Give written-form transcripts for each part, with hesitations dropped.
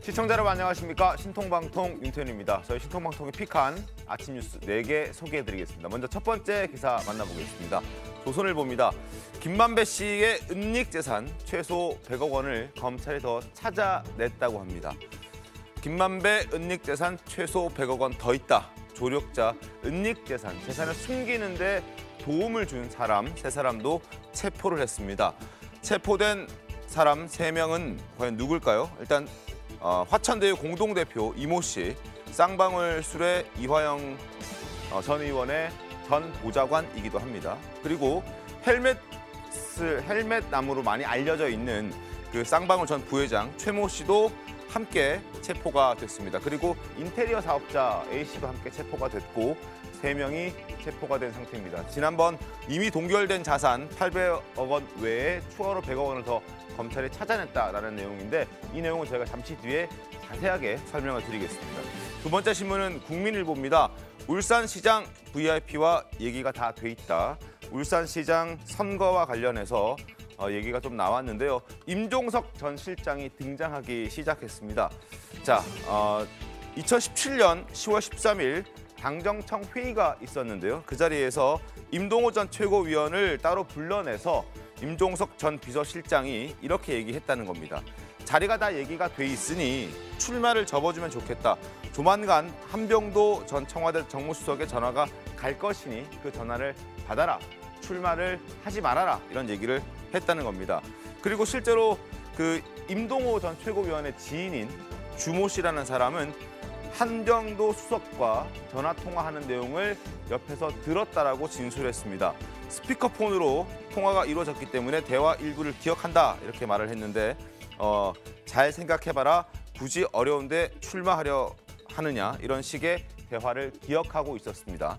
시청자 여러분 안녕하십니까? 신통방통 윤태현입니다. 저희 신통방통이 픽한 아침 뉴스 4개 소개해드리겠습니다. 먼저 첫 번째 기사 만나보겠습니다. 조선일보입니다. 김만배 씨의 은닉 재산 최소 100억 원을 검찰이 더 찾아냈다고 합니다. 김만배 은닉 재산 최소 100억 원 더 있다. 조력자 은닉 재산을 숨기는데 도움을 준 사람 3사람도 체포를 했습니다. 체포된 사람 3명은 과연 누굴까요? 일단 화천대유 공동대표 이모 씨, 쌍방울 수레 이화영 전 의원의 전 보좌관이기도 합니다. 그리고 헬멧 나무로 많이 알려져 있는 그 쌍방울 전 부회장 최모 씨도 함께 체포가 됐습니다. 그리고 인테리어 사업자 A 씨도 함께 체포가 됐고 3명이 체포가 된 상태입니다. 지난번 이미 동결된 자산 800억 원 외에 추가로 100억 원을 더 검찰이 찾아냈다라는 내용인데 이 내용은 저희가 잠시 뒤에 자세하게 설명을 드리겠습니다. 두 번째 신문은 국민일보입니다. 울산시장 VIP와 얘기가 다 돼 있다. 울산시장 선거와 관련해서 얘기가 좀 나왔는데요. 임종석 전 실장이 등장하기 시작했습니다. 자, 2017년 10월 13일 당정청 회의가 있었는데요. 그 자리에서 임동호 전 최고위원을 따로 불러내서 임종석 전 비서실장이 이렇게 얘기했다는 겁니다. 자리가 다 얘기가 돼 있으니 출마를 접어주면 좋겠다. 조만간 한병도 전 청와대 정무수석의 전화가 갈 것이니 그 전화를 받아라. 출마를 하지 말아라. 이런 얘기를 했다는 겁니다. 그리고 실제로 그 임동호 전 최고위원의 지인인 주모 씨라는 사람은 한병도 수석과 전화 통화하는 내용을 옆에서 들었다라고 진술했습니다. 스피커폰으로 통화가 이루어졌기 때문에 대화 일부를 기억한다 이렇게 말을 했는데 잘 생각해봐라. 굳이 어려운데 출마하려 하느냐 이런 식의 대화를 기억하고 있었습니다.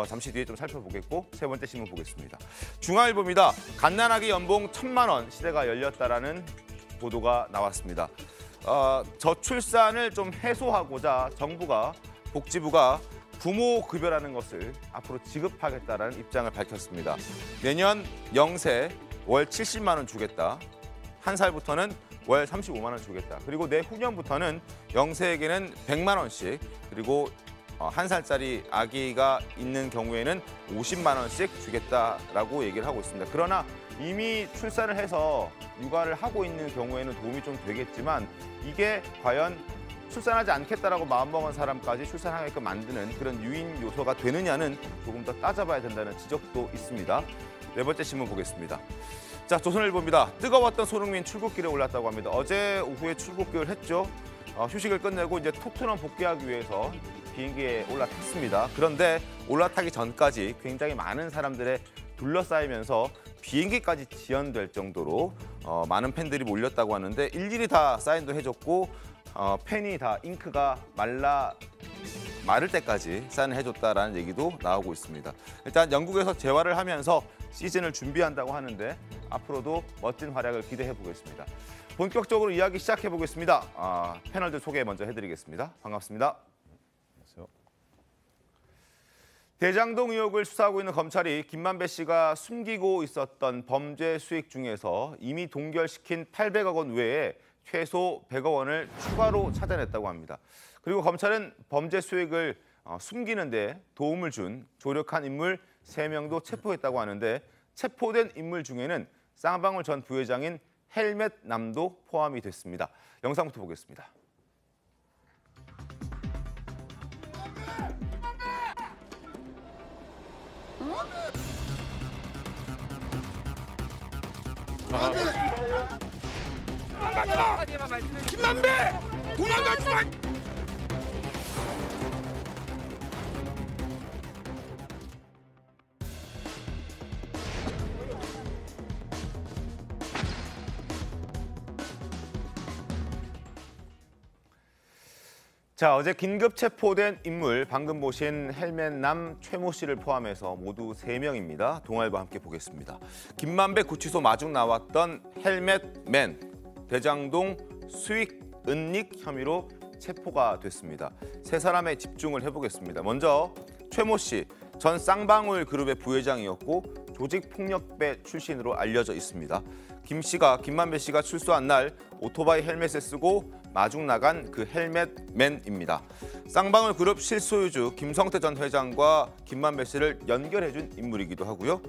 잠시 뒤에 좀 살펴보겠고 세 번째 신문 보겠습니다. 중앙일보입니다. 갓난아기 연봉 1,000만 원 시대가 열렸다라는 보도가 나왔습니다. 저출산을 좀 해소하고자 정부가 복지부가 부모 급여라는 것을 앞으로 지급하겠다라는 입장을 밝혔습니다. 내년 0세 월 70만 원 주겠다. 1살부터는 월 35만 원 주겠다. 그리고 내후년부터는 0세에게는 100만 원씩 그리고 1살짜리 아기가 있는 경우에는 50만 원씩 주겠다라고 얘기를 하고 있습니다. 그러나 이미 출산을 해서 육아를 하고 있는 경우에는 도움이 좀 되겠지만 이게 과연 출산하지 않겠다라고 마음먹은 사람까지 출산하게끔 만드는 그런 유인 요소가 되느냐는 조금 더 따져봐야 된다는 지적도 있습니다. 네 번째 신문 보겠습니다. 자, 조선일보입니다. 뜨거웠던 손흥민 출국길에 올랐다고 합니다. 어제 오후에 출국을 했죠. 휴식을 끝내고 이제 토트넘 복귀하기 위해서 비행기에 올라탔습니다. 그런데 올라타기 전까지 굉장히 많은 사람들의 둘러싸이면서 비행기까지 지연될 정도로 많은 팬들이 몰렸다고 하는데 일일이 다 사인도 해줬고 팬이 다 잉크가 마를 때까지 사인을 해줬다라는 얘기도 나오고 있습니다. 일단 영국에서 재활을 하면서 시즌을 준비한다고 하는데 앞으로도 멋진 활약을 기대해 보겠습니다. 본격적으로 이야기 시작해 보겠습니다. 패널들 소개 먼저 해드리겠습니다. 반갑습니다. 안녕하세요. 대장동 의혹을 수사하고 있는 검찰이 김만배 씨가 숨기고 있었던 범죄 수익 중에서 이미 동결시킨 800억 원 외에 최소 100억 원을 추가로 찾아냈다고 합니다. 그리고 검찰은 범죄 수익을 숨기는 데 도움을 준 조력한 인물 3명도 체포했다고 하는데 체포된 인물 중에는 쌍방울 전 부회장인 헬멧 남도 포함이 됐습니다. 영상부터 보겠습니다. 김만배! 도망가지 마! 자, 어제 긴급 체포된 인물 방금 보신 헬멧남 최모 씨를 포함해서 모두 3명입니다. 동아일보 함께 보겠습니다. 김만배 구치소 마중 나왔던 헬멧맨 대장동 수익 은닉 혐의로 체포가 됐습니다. 3사람에 집중을 해보겠습니다. 먼저 최모 씨, 전 쌍방울 그룹의 부회장이었고 조직폭력배 출신으로 알려져 있습니다. 김만배 씨가 출소한 날 오토바이 헬멧을 쓰고 마중 나간 그 헬멧맨입니다. 쌍방울 그룹 실소유주 김성태 전 회장과 김만배 씨를 연결해준 인물이기도 하고요.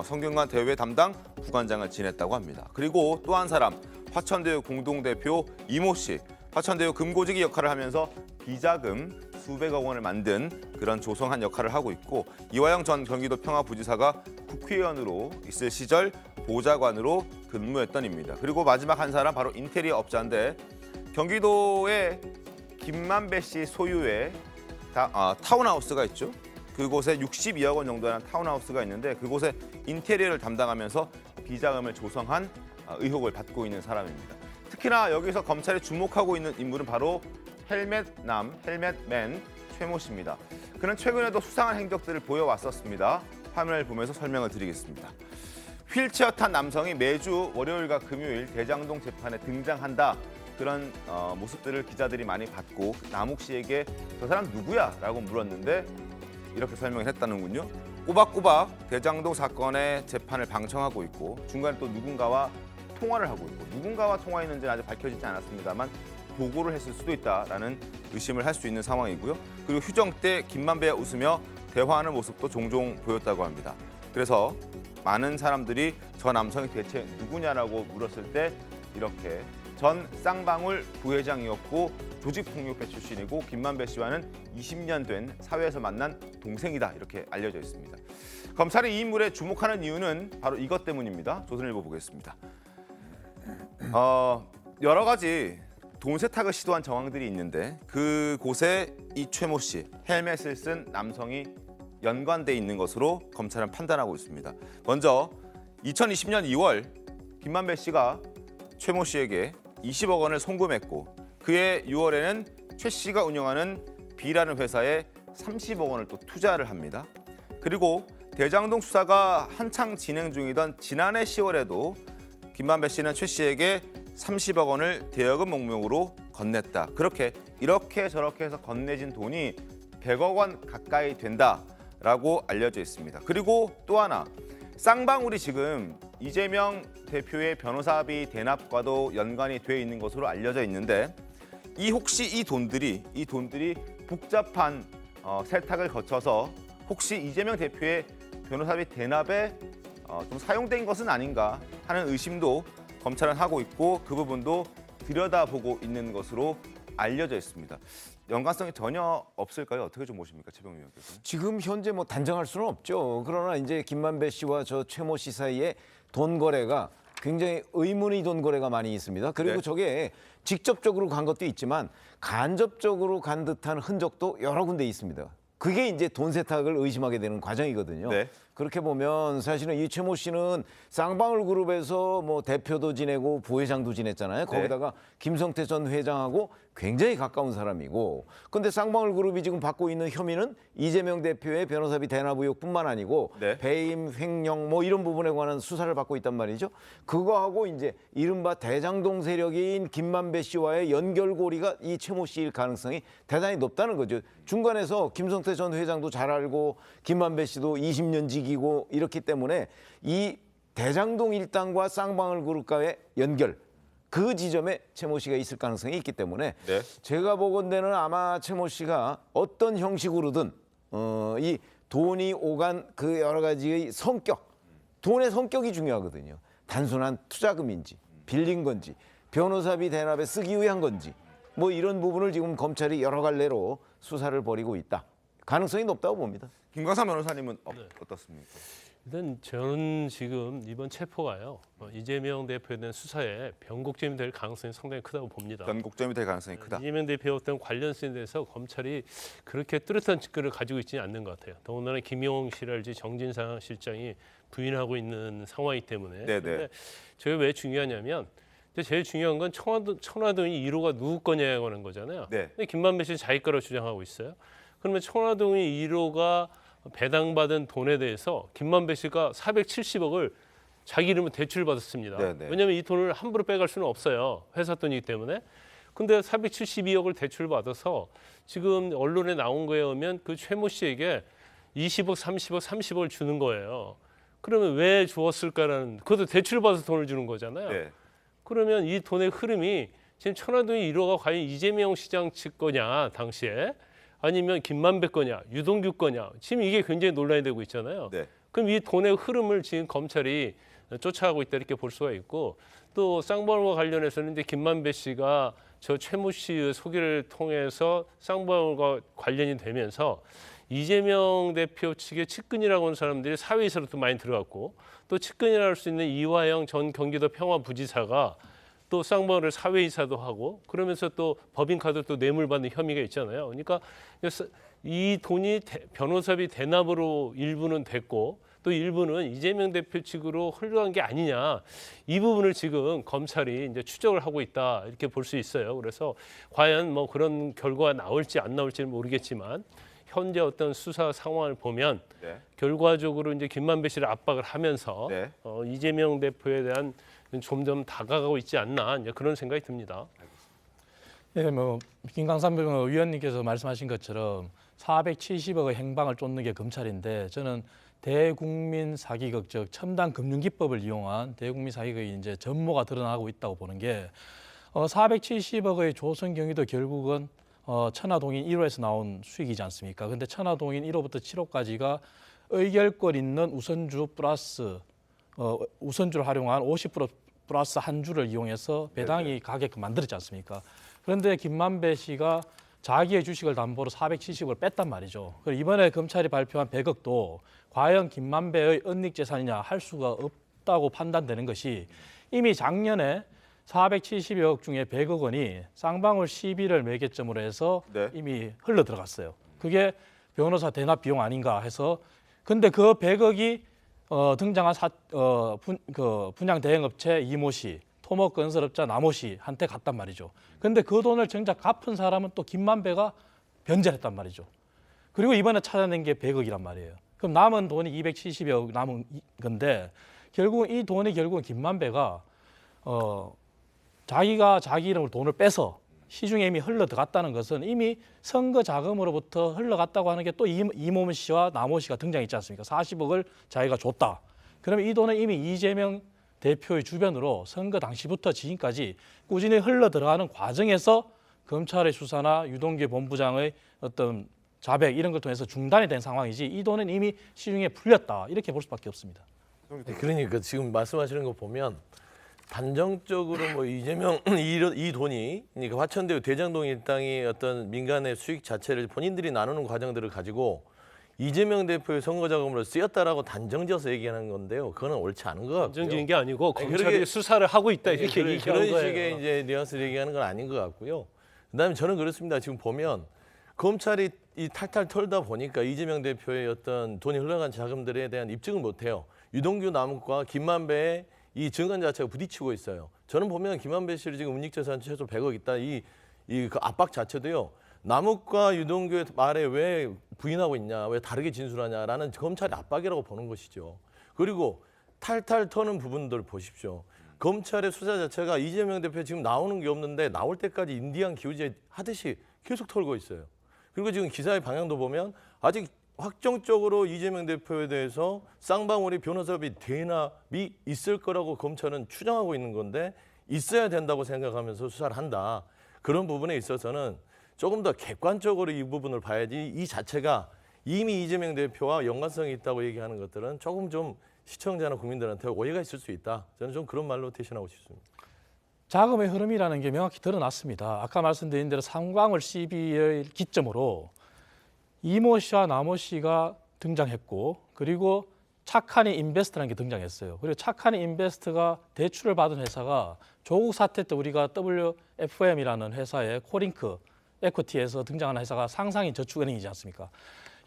성균관 대회 담당 부관장을 지냈다고 합니다. 그리고 또 한 사람 화천대유 공동대표 이모 씨. 화천대유 금고지기 역할을 하면서 비자금 수백억 원을 만든 그런 조성한 역할을 하고 있고 이화영 전 경기도 평화부지사가 국회의원으로 있을 시절 보좌관으로 근무했던 입니다. 그리고 마지막 한 사람 바로 인테리어 업자인데 경기도에 김만배 씨 소유의 타운하우스가 있죠. 그곳에 62억 원 정도 하는 타운하우스가 있는데 그곳에 인테리어를 담당하면서 비자금을 조성한 의혹을 받고 있는 사람입니다. 특히나 여기서 검찰이 주목하고 있는 인물은 바로 헬멧맨 최모 씨입니다. 그는 최근에도 수상한 행적들을 보여왔었습니다. 화면을 보면서 설명을 드리겠습니다. 휠체어 탄 남성이 매주 월요일과 금요일 대장동 재판에 등장한다. 그런 모습들을 기자들이 많이 봤고 남욱 씨에게 저 사람 누구야? 라고 물었는데 이렇게 설명을 했다는군요. 꼬박꼬박 대장동 사건의 재판을 방청하고 있고 중간에 또 누군가와 통화를 하고 있고 누군가와 통화했는지는 아직 밝혀지지 않았습니다만 보고를 했을 수도 있다라는 의심을 할 수 있는 상황이고요. 그리고 휴정 때 김만배와 웃으며 대화하는 모습도 종종 보였다고 합니다. 그래서 많은 사람들이 저 남성이 대체 누구냐라고 물었을 때 이렇게 전 쌍방울 부회장이었고 조직폭력배 출신이고 김만배 씨와는 20년 된 사회에서 만난 동생이다 이렇게 알려져 있습니다. 검찰이 이 인물에 주목하는 이유는 바로 이것 때문입니다. 조선일보 보겠습니다. 여러 가지 돈 세탁을 시도한 정황들이 있는데 그곳에 이 최모 씨 헬멧을 쓴 남성이 연관돼 있는 것으로 검찰은 판단하고 있습니다. 먼저 2020년 2월 김만배 씨가 최모 씨에게 20억 원을 송금했고 그해 6월에는 최 씨가 운영하는 B라는 회사에 30억 원을 또 투자를 합니다. 그리고 대장동 수사가 한창 진행 중이던 지난해 10월에도 김만배 씨는 최 씨에게 30억 원을 대여금 목록으로 건넸다. 이렇게 저렇게 해서 건네진 돈이 100억 원 가까이 된다라고 알려져 있습니다. 그리고 또 하나 쌍방울이 지금 이재명 대표의 변호사비 대납과도 연관이 돼 있는 것으로 알려져 있는데 혹시 이 돈들이 복잡한 세탁을 거쳐서 혹시 이재명 대표의 변호사비 대납에 좀 사용된 것은 아닌가 하는 의심도 검찰은 하고 있고 그 부분도 들여다보고 있는 것으로 알려져 있습니다. 연관성이 전혀 없을까요? 어떻게 좀 보십니까, 최병민 의원께서? 지금 현재 뭐 단정할 수는 없죠. 그러나 이제 김만배 씨와 저 최모 씨 사이에 돈 거래가 굉장히 의문의 돈 거래가 많이 있습니다. 그리고 네. 저게 직접적으로 간 것도 있지만 간접적으로 간 듯한 흔적도 여러 군데 있습니다. 그게 이제 돈 세탁을 의심하게 되는 과정이거든요. 네. 그렇게 보면 사실은 이 최모 씨는 쌍방울 그룹에서 뭐 대표도 지내고 부회장도 지냈잖아요. 거기다가 김성태 전 회장하고 굉장히 가까운 사람이고, 근데 쌍방울 그룹이 지금 받고 있는 혐의는 이재명 대표의 변호사비 대납 의혹뿐만 아니고 네. 배임, 횡령 뭐 이런 부분에 관한 수사를 받고 있단 말이죠. 그거하고 이제 이른바 대장동 세력인 김만배 씨와의 연결고리가 이 최모 씨일 가능성이 대단히 높다는 거죠. 중간에서 김성태 전 회장도 잘 알고 김만배 씨도 20년 직이고 이렇기 때문에 이 대장동 일당과 쌍방울 그룹과의 연결, 그 지점에 최모 씨가 있을 가능성이 있기 때문에 네. 제가 보건대는 아마 최모 씨가 어떤 형식으로든 이 돈이 오간 그 여러 가지의 성격, 돈의 성격이 중요하거든요. 단순한 투자금인지 빌린 건지 변호사비 대납에 쓰기 위한 건지 뭐 이런 부분을 지금 검찰이 여러 갈래로 수사를 벌이고 있다. 가능성이 높다고 봅니다. 김광삼 변호사님은 어떻습니까? 일단 저는 지금 이번 체포가요 이재명 대표에 대한 수사에 변곡점이 될 가능성이 상당히 크다고 봅니다. 변곡점이 될 가능성이 크다. 이재명 대표의 어떤 관련성에 대해서 검찰이 그렇게 뚜렷한 증거를 가지고 있지는 않는 것 같아요. 더군다나 김용 씨랄지 정진상 실장이 부인하고 있는 상황이기 때문에. 네네. 그런데 저게 왜 중요하냐면 제일 중요한 건 청와동이 1호가 누구 거냐고 하는 거잖아요. 네. 근데 김만배 씨는 자기 거라고 주장하고 있어요. 그러면 청와동이 1호가 배당받은 돈에 대해서 김만배 씨가 470억을 자기 이름으로 대출을 받았습니다. 네네. 왜냐하면 이 돈을 함부로 빼갈 수는 없어요. 회사 돈이기 때문에. 근데 472억을 대출을 받아서 지금 언론에 나온 거에 의하면 그 최모 씨에게 20억, 30억, 30억을 주는 거예요. 그러면 왜 주었을까라는 그것도 대출 받아서 돈을 주는 거잖아요. 네. 그러면 이 돈의 흐름이 지금 천화동의 1호가 과연 이재명 시장 측 거냐 당시에 아니면 김만배 거냐 유동규 거냐 지금 이게 굉장히 논란이 되고 있잖아요. 네. 그럼 이 돈의 흐름을 지금 검찰이 쫓아가고 있다 이렇게 볼 수가 있고 또 쌍방울과 관련해서는 이제 김만배 씨가 저 최모 씨의 소개를 통해서 쌍방울과 관련이 되면서 이재명 대표 측의 측근이라고 하는 사람들이 사회이사로도 많이 들어갔고 또 측근이라 할 수 있는 이화영 전 경기도 평화부지사가 또 쌍방울을 사회이사도 하고 그러면서 또 법인카드 또 뇌물 받는 혐의가 있잖아요. 그러니까 이 돈이 변호사비 대납으로 일부는 됐고 또 일부는 이재명 대표 측으로 흘러간 게 아니냐 이 부분을 지금 검찰이 이제 추적을 하고 있다 이렇게 볼 수 있어요. 그래서 과연 뭐 그런 결과가 나올지 안 나올지는 모르겠지만 현재 어떤 수사 상황을 보면 네. 결과적으로 이제 김만배 씨를 압박을 하면서 네. 이재명 대표에 대한 점점 다가가고 있지 않나 이제 그런 생각이 듭니다. 예, 뭐 김강삼 의원님께서 말씀하신 것처럼 470억의 행방을 쫓는 게 검찰인데 저는 대국민 사기극 즉 첨단 금융기법을 이용한 대국민 사기극이 이제 전모가 드러나고 있다고 보는 게 470억의 조선 경위도 결국은 천화동인 1호에서 나온 수익이지 않습니까? 근데 천화동인 1호부터 7호까지가 의결권 있는 우선주 플러스 우선주를 활용한 50% 플러스 한 주를 이용해서 배당이 가게끔 만들었지 않습니까? 그런데 김만배 씨가 자기의 주식을 담보로 470억을 뺐단 말이죠. 그리고 이번에 검찰이 발표한 100억도 과연 김만배의 은닉 재산이냐 할 수가 없다고 판단되는 것이 이미 작년에 470억 중에 100억 원이 쌍방울 시비를 매개점으로 해서 네. 이미 흘러 들어갔어요. 그게 변호사 대납 비용 아닌가 해서 근데 그 100억이 등장한 분양 대행업체 이모 씨, 토목 건설업자 남호 씨한테 갔단 말이죠. 근데 그 돈을 정작 갚은 사람은 또 김만배가 변제했단 말이죠. 그리고 이번에 찾아낸 게 100억이란 말이에요. 그럼 남은 돈이 270억 남은 건데 결국 이 돈이 결국은 김만배가 자기가 자기 이름으로 돈을 빼서 시중에 이미 흘러 들어갔다는 것은 이미 선거 자금으로부터 흘러갔다고 하는 게 또 이모 씨와 남호 씨가 등장했지 않습니까? 40억을 자기가 줬다. 그러면 이 돈은 이미 이재명 대표의 주변으로 선거 당시부터 지금까지 꾸준히 흘러 들어가는 과정에서 검찰의 수사나 유동규 본부장의 어떤 자백 이런 걸 통해서 중단이 된 상황이지 이 돈은 이미 시중에 풀렸다 이렇게 볼 수밖에 없습니다. 네, 그러니까 지금 말씀하시는 거 보면 단정적으로 뭐 이재명 이 돈이 그러니까 화천대유 대장동 일당이 어떤 민간의 수익 자체를 본인들이 나누는 과정들을 가지고 이재명 대표의 선거 자금으로 쓰였다라고 단정지어서 얘기하는 건데요. 그거는 옳지 않은 것 같고요. 정적인 게 아니고 아니, 검찰이 그러게- 수사를 하고 있다 이렇게 그런 얘기하는 거예요. 식의 이제 뉘앙스를 얘기하는 건 아닌 것 같고요. 그다음에 저는 그렇습니다. 지금 보면 검찰이 이 탈탈 털다 보니까 이재명 대표의 어떤 돈이 흘러간 자금들에 대한 입증을 못해요. 유동규 남욱과 김만배의 이 증언 자체가 부딪히고 있어요. 저는 보면 김만배 씨를 지금 은닉재산 최소 100억 있다 그 압박 자체도요. 남욱과 유동규의 말에 왜 부인하고 있냐, 왜 다르게 진술하냐라는 검찰의 압박이라고 보는 것이죠. 그리고 탈탈 터는 부분들 보십시오. 검찰의 수사 자체가 이재명 대표 지금 나오는 게 없는데 나올 때까지 인디안 기우제 하듯이 계속 털고 있어요. 그리고 지금 기사의 방향도 보면 아직 확정적으로 이재명 대표에 대해서 쌍방울이 변호사비 대납이 있을 거라고 검찰은 추정하고 있는 건데 있어야 된다고 생각하면서 수사를 한다. 그런 부분에 있어서는 조금 더 객관적으로 이 부분을 봐야지 이 자체가 이미 이재명 대표와 연관성이 있다고 얘기하는 것들은 조금 좀 시청자나 국민들한테 오해가 있을 수 있다. 저는 좀 그런 말로 대신하고 싶습니다. 자금의 흐름이라는 게 명확히 드러났습니다. 아까 말씀드린 대로 쌍방울 시비를 기점으로 이모 씨와 남호 씨가 등장했고 그리고 착한이 인베스트라는 게 등장했어요. 그리고 착한이 인베스트가 대출을 받은 회사가 조국 사태 때 우리가 WFM이라는 회사의 코링크 에코티에서 등장하는 회사가 상상인 저축은행이지 않습니까?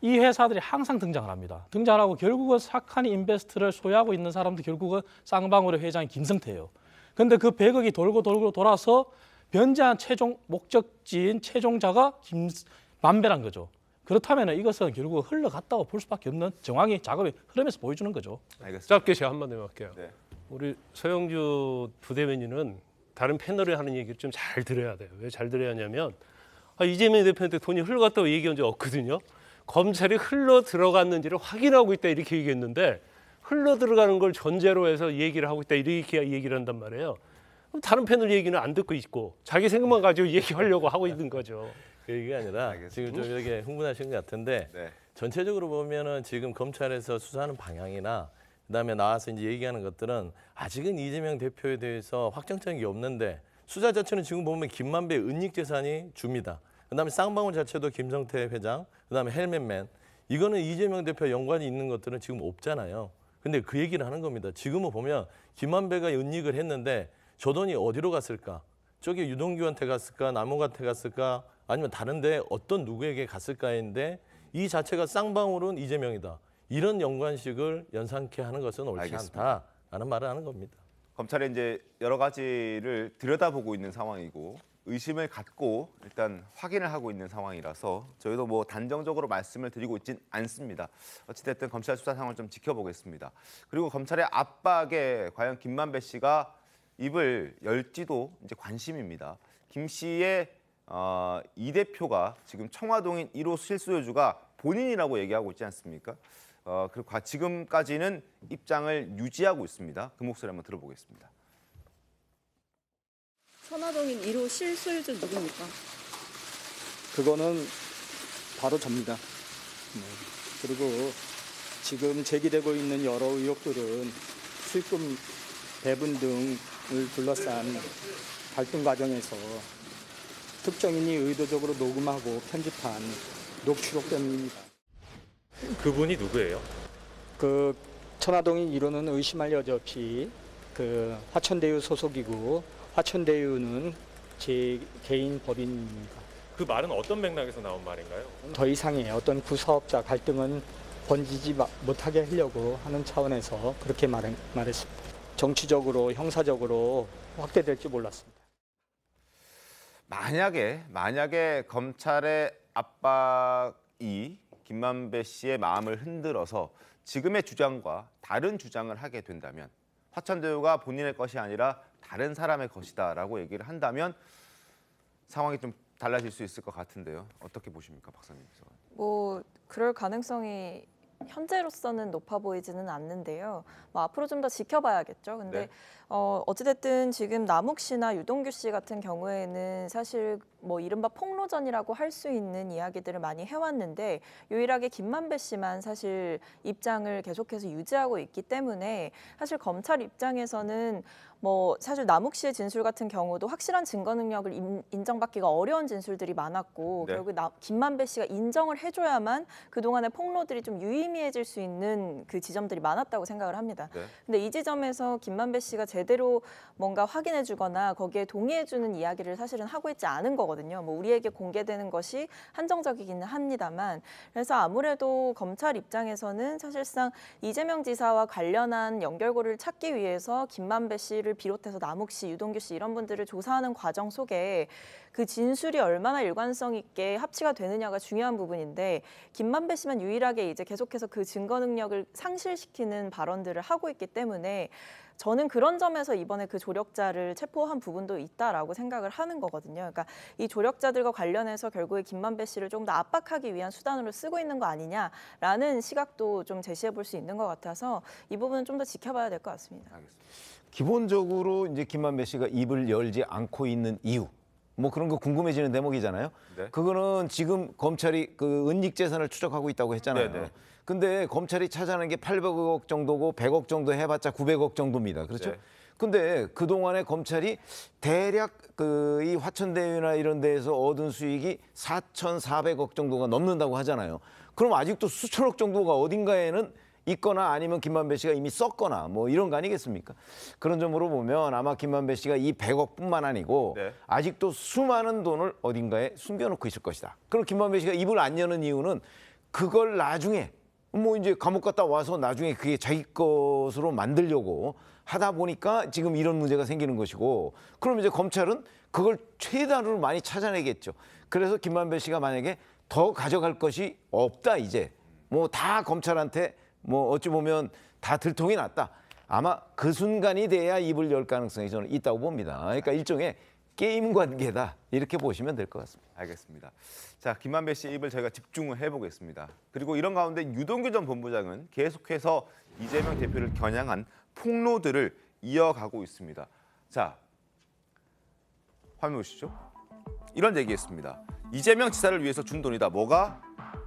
이 회사들이 항상 등장을 합니다. 등장을 하고 결국은 착한이 인베스트를 소유하고 있는 사람도 결국은 쌍방울의 회장이 김성태예요. 근데 그 100억이 돌고 돌아서 변제한 최종 목적지인 최종자가 김만배란 거죠. 그렇다면 이것은 결국 흘러갔다고 볼 수밖에 없는 정황이 작업의 흐름에서 보여주는 거죠. 알겠습니다. 짧게 제가 한마디만 할게요. 네. 우리 서영주 부대변인은 다른 패널이 하는 얘기를 좀 잘 들어야 돼요. 왜 잘 들어야 하냐면 이재명 대표한테 돈이 흘러갔다고 얘기한 적 없거든요. 검찰이 흘러 들어갔는지를 확인하고 있다 이렇게 얘기했는데 흘러 들어가는 걸 전제로 해서 얘기를 하고 있다 이렇게 얘기를 한단 말이에요. 그럼 다른 패널 얘기는 안 듣고 있고 자기 생각만 가지고 얘기하려고 하고 있는 거죠. 그 얘기가 아니라 지금 좀 이렇게 흥분하신 것 같은데 네. 전체적으로 보면은 지금 검찰에서 수사하는 방향이나 그다음에 나와서 이제 얘기하는 것들은 아직은 이재명 대표에 대해서 확정적인 게 없는데 수사 자체는 지금 보면 김만배 은닉 재산이 줍니다. 그다음에 쌍방울 자체도 김성태 회장, 그다음에 헬멧맨 이거는 이재명 대표 연관이 있는 것들은 지금 없잖아요. 근데 그 얘기를 하는 겁니다. 지금은 보면 김만배가 은닉을 했는데 저 돈이 어디로 갔을까? 저기 유동규한테 갔을까? 남욱한테 갔을까? 아니면 다른데 어떤 누구에게 갔을까인데 이 자체가 쌍방울은 이재명이다. 이런 연관식을 연상케 하는 것은 옳지 알겠습니다. 않다라는 말을 하는 겁니다. 검찰이 이제 여러 가지를 들여다보고 있는 상황이고 의심을 갖고 일단 확인을 하고 있는 상황이라서 저희도 뭐 단정적으로 말씀을 드리고 있진 않습니다. 어찌됐든 검찰 수사 상황을 좀 지켜보겠습니다. 그리고 검찰의 압박에 과연 김만배 씨가 입을 열지도 이제 관심입니다. 김 씨의 이 대표가 지금 청화동인 1호 실소유주가 본인이라고 얘기하고 있지 않습니까? 그리고 지금까지는 입장을 유지하고 있습니다. 그 목소리 한번 들어보겠습니다. 천화동인 1호 실소유주 누굽니까? 그거는 바로 접니다. 네. 그리고 지금 제기되고 있는 여러 의혹들은 수익금 배분 등을 둘러싼 갈등 과정에서 특정인이 의도적으로 녹음하고 편집한 녹취록들입니다. 그분이 누구예요? 그 천화동인 1호는 의심할 여지 없이 그 화천대유 소속이고 화천대유는 제 개인 법인입니다. 그 말은 어떤 맥락에서 나온 말인가요? 더 이상의 어떤 구사업자 갈등은 번지지 못하게 하려고 하는 차원에서 그렇게 말했습니다. 정치적으로 형사적으로 확대될지 몰랐습니다. 만약에 검찰의 압박이 김만배 씨의 마음을 흔들어서 지금의 주장과 다른 주장을 하게 된다면 화천대유가 본인의 것이 아니라 다른 사람의 것이다라고 얘기를 한다면 상황이 좀 달라질 수 있을 것 같은데요. 어떻게 보십니까, 박사님? 뭐 그럴 가능성이 현재로서는 높아 보이지는 않는데요. 뭐 앞으로 좀 더 지켜봐야겠죠. 근데 네. 어찌됐든 지금 남욱 씨나 유동규 씨 같은 경우에는 사실 뭐 이른바 폭로전이라고 할 수 있는 이야기들을 많이 해왔는데 유일하게 김만배 씨만 사실 입장을 계속해서 유지하고 있기 때문에 사실 검찰 입장에서는 뭐 사실 남욱 씨의 진술 같은 경우도 확실한 증거 능력을 인정받기가 어려운 진술들이 많았고 네. 결국 김만배 씨가 인정을 해줘야만 그동안의 폭로들이 좀 유의미해질 수 있는 그 지점들이 많았다고 생각을 합니다. 네. 근데 이 지점에서 김만배 씨가 제대로 뭔가 확인해주거나 거기에 동의해주는 이야기를 사실은 하고 있지 않은 거거든요. 뭐 우리에게 공개되는 것이 한정적이기는 합니다만 그래서 아무래도 검찰 입장에서는 사실상 이재명 지사와 관련한 연결고리를 찾기 위해서 김만배 씨를 비롯해서 남욱 씨, 유동규 씨 이런 분들을 조사하는 과정 속에 그 진술이 얼마나 일관성 있게 합치가 되느냐가 중요한 부분인데 김만배 씨만 유일하게 이제 계속해서 그 증거 능력을 상실시키는 발언들을 하고 있기 때문에 저는 그런 점에서 이번에 그 조력자를 체포한 부분도 있다라고 생각을 하는 거거든요. 그러니까 이 조력자들과 관련해서 결국에 김만배 씨를 좀 더 압박하기 위한 수단으로 쓰고 있는 거 아니냐라는 시각도 좀 제시해 볼 수 있는 것 같아서 이 부분은 좀 더 지켜봐야 될 것 같습니다. 알겠습니다. 기본적으로 이제 김만배 씨가 입을 열지 않고 있는 이유, 뭐 그런 거 궁금해지는 대목이잖아요. 네. 그거는 지금 검찰이 그 은닉 재산을 추적하고 있다고 했잖아요. 네, 네. 근데 검찰이 찾아낸 게 800억 정도고 100억 정도 해봤자 900억 정도입니다. 그렇죠? 네. 근데 그동안에 검찰이 대략 그 이 화천대유나 이런 데에서 얻은 수익이 4,400억 정도가 넘는다고 하잖아요. 그럼 아직도 수천억 정도가 어딘가에는 있거나 아니면 김만배 씨가 이미 썼거나 뭐 이런 거 아니겠습니까? 그런 점으로 보면 아마 김만배 씨가 이 100억뿐만 아니고 네. 아직도 수많은 돈을 어딘가에 숨겨놓고 있을 것이다. 그럼 김만배 씨가 입을 안 여는 이유는 그걸 나중에 뭐 이제 감옥 갔다 와서 나중에 그게 자기 것으로 만들려고 하다 보니까 지금 이런 문제가 생기는 것이고 그럼 이제 검찰은 그걸 최대한으로 많이 찾아내겠죠. 그래서 김만배 씨가 만약에 더 가져갈 것이 없다 이제 뭐 다 검찰한테 뭐 어찌 보면 다 들통이 났다. 아마 그 순간이 돼야 입을 열 가능성이 저는 있다고 봅니다. 그러니까 일종의 게임 관계다 이렇게 보시면 될 것 같습니다. 알겠습니다. 자, 김만배 씨 입을 저희가 집중을 해보겠습니다. 그리고 이런 가운데 유동규 전 본부장은 계속해서 이재명 대표를 겨냥한 폭로들을 이어가고 있습니다. 자, 화면 보시죠. 이런 얘기했습니다. 이재명 지사를 위해서 준 돈이다. 뭐가?